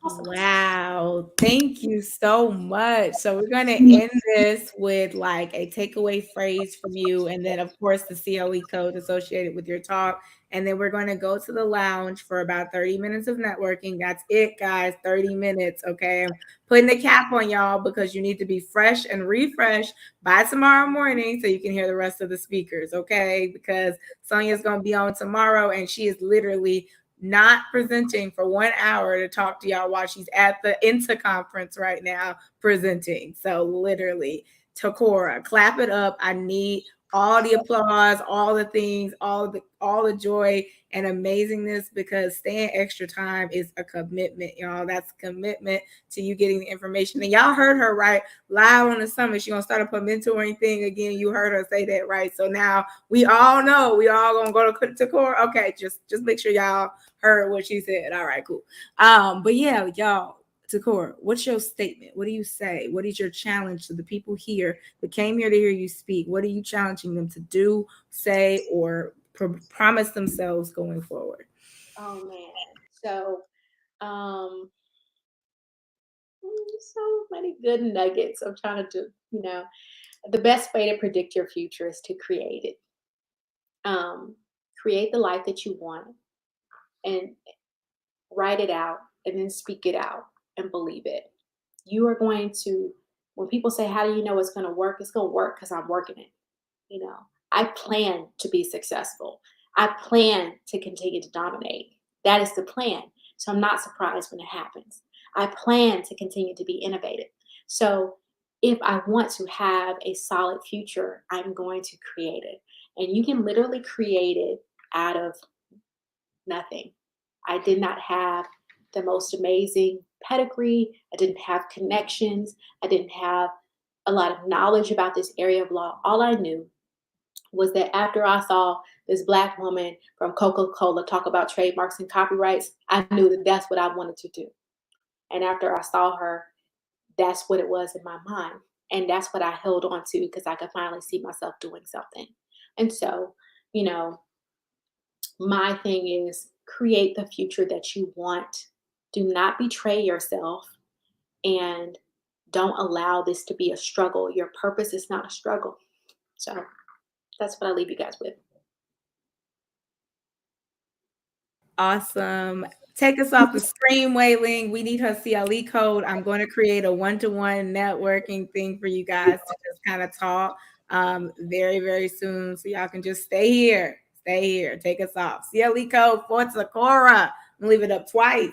Awesome. Wow. Thank you so much. So we're going to end this with like a takeaway phrase from you, and then of course the CLE code associated with your talk. And then we're going to go to the lounge for about 30 minutes of networking. That's it, guys. 30 minutes. Okay. I'm putting the cap on y'all because you need to be fresh and refreshed by tomorrow morning so you can hear the rest of the speakers. Okay. Because Sonia's going to be on tomorrow, and she is literally not presenting for 1 hour to talk to y'all while she's at the INTA conference right now presenting. So literally, Takora, clap it up. I need all the applause, all the things, all the joy and amazingness, because staying extra time is a commitment, y'all. That's a commitment to you getting the information. And y'all heard her right live on the summit. She's gonna start up a mentoring thing again. You heard her say that right. So now we all know we all gonna go to Takora. Okay, just make sure y'all heard what she said. All right, cool. But yeah, y'all, Takora, what's your statement? What do you say? What is your challenge to the people here that came here to hear you speak? What are you challenging them to do, say, or promise themselves going forward? Oh man. So so many good nuggets. I'm trying to do, the best way to predict your future is to create it. Create the life that you want, and write it out, and then speak it out and believe it. You are going to, when people say, how do you know it's going to work? It's going to work because I'm working it. I plan to be successful. I plan to continue to dominate. That is the plan. So I'm not surprised when it happens. I plan to continue to be innovative. So if I want to have a solid future, I'm going to create it. And you can literally create it out of nothing. I did not have the most amazing pedigree. I didn't have connections. I didn't have a lot of knowledge about this area of law. All I knew was that after I saw this Black woman from Coca-Cola talk about trademarks and copyrights, I knew that that's what I wanted to do. And after I saw her, that's what it was in my mind. And that's what I held on to, because I could finally see myself doing something. And so, you know, my thing is, create the future that you want. Do not betray yourself, and don't allow this to be a struggle. Your purpose is not a struggle. So that's what I leave you guys with. Awesome. Take us off the screen, Wei Ling. We need her CLE code. I'm going to create a one-to-one networking thing for you guys to just kind of talk very, very soon. So y'all can just stay here. Stay here. Take us off. CLE code for Takora. I'm going to leave it up twice.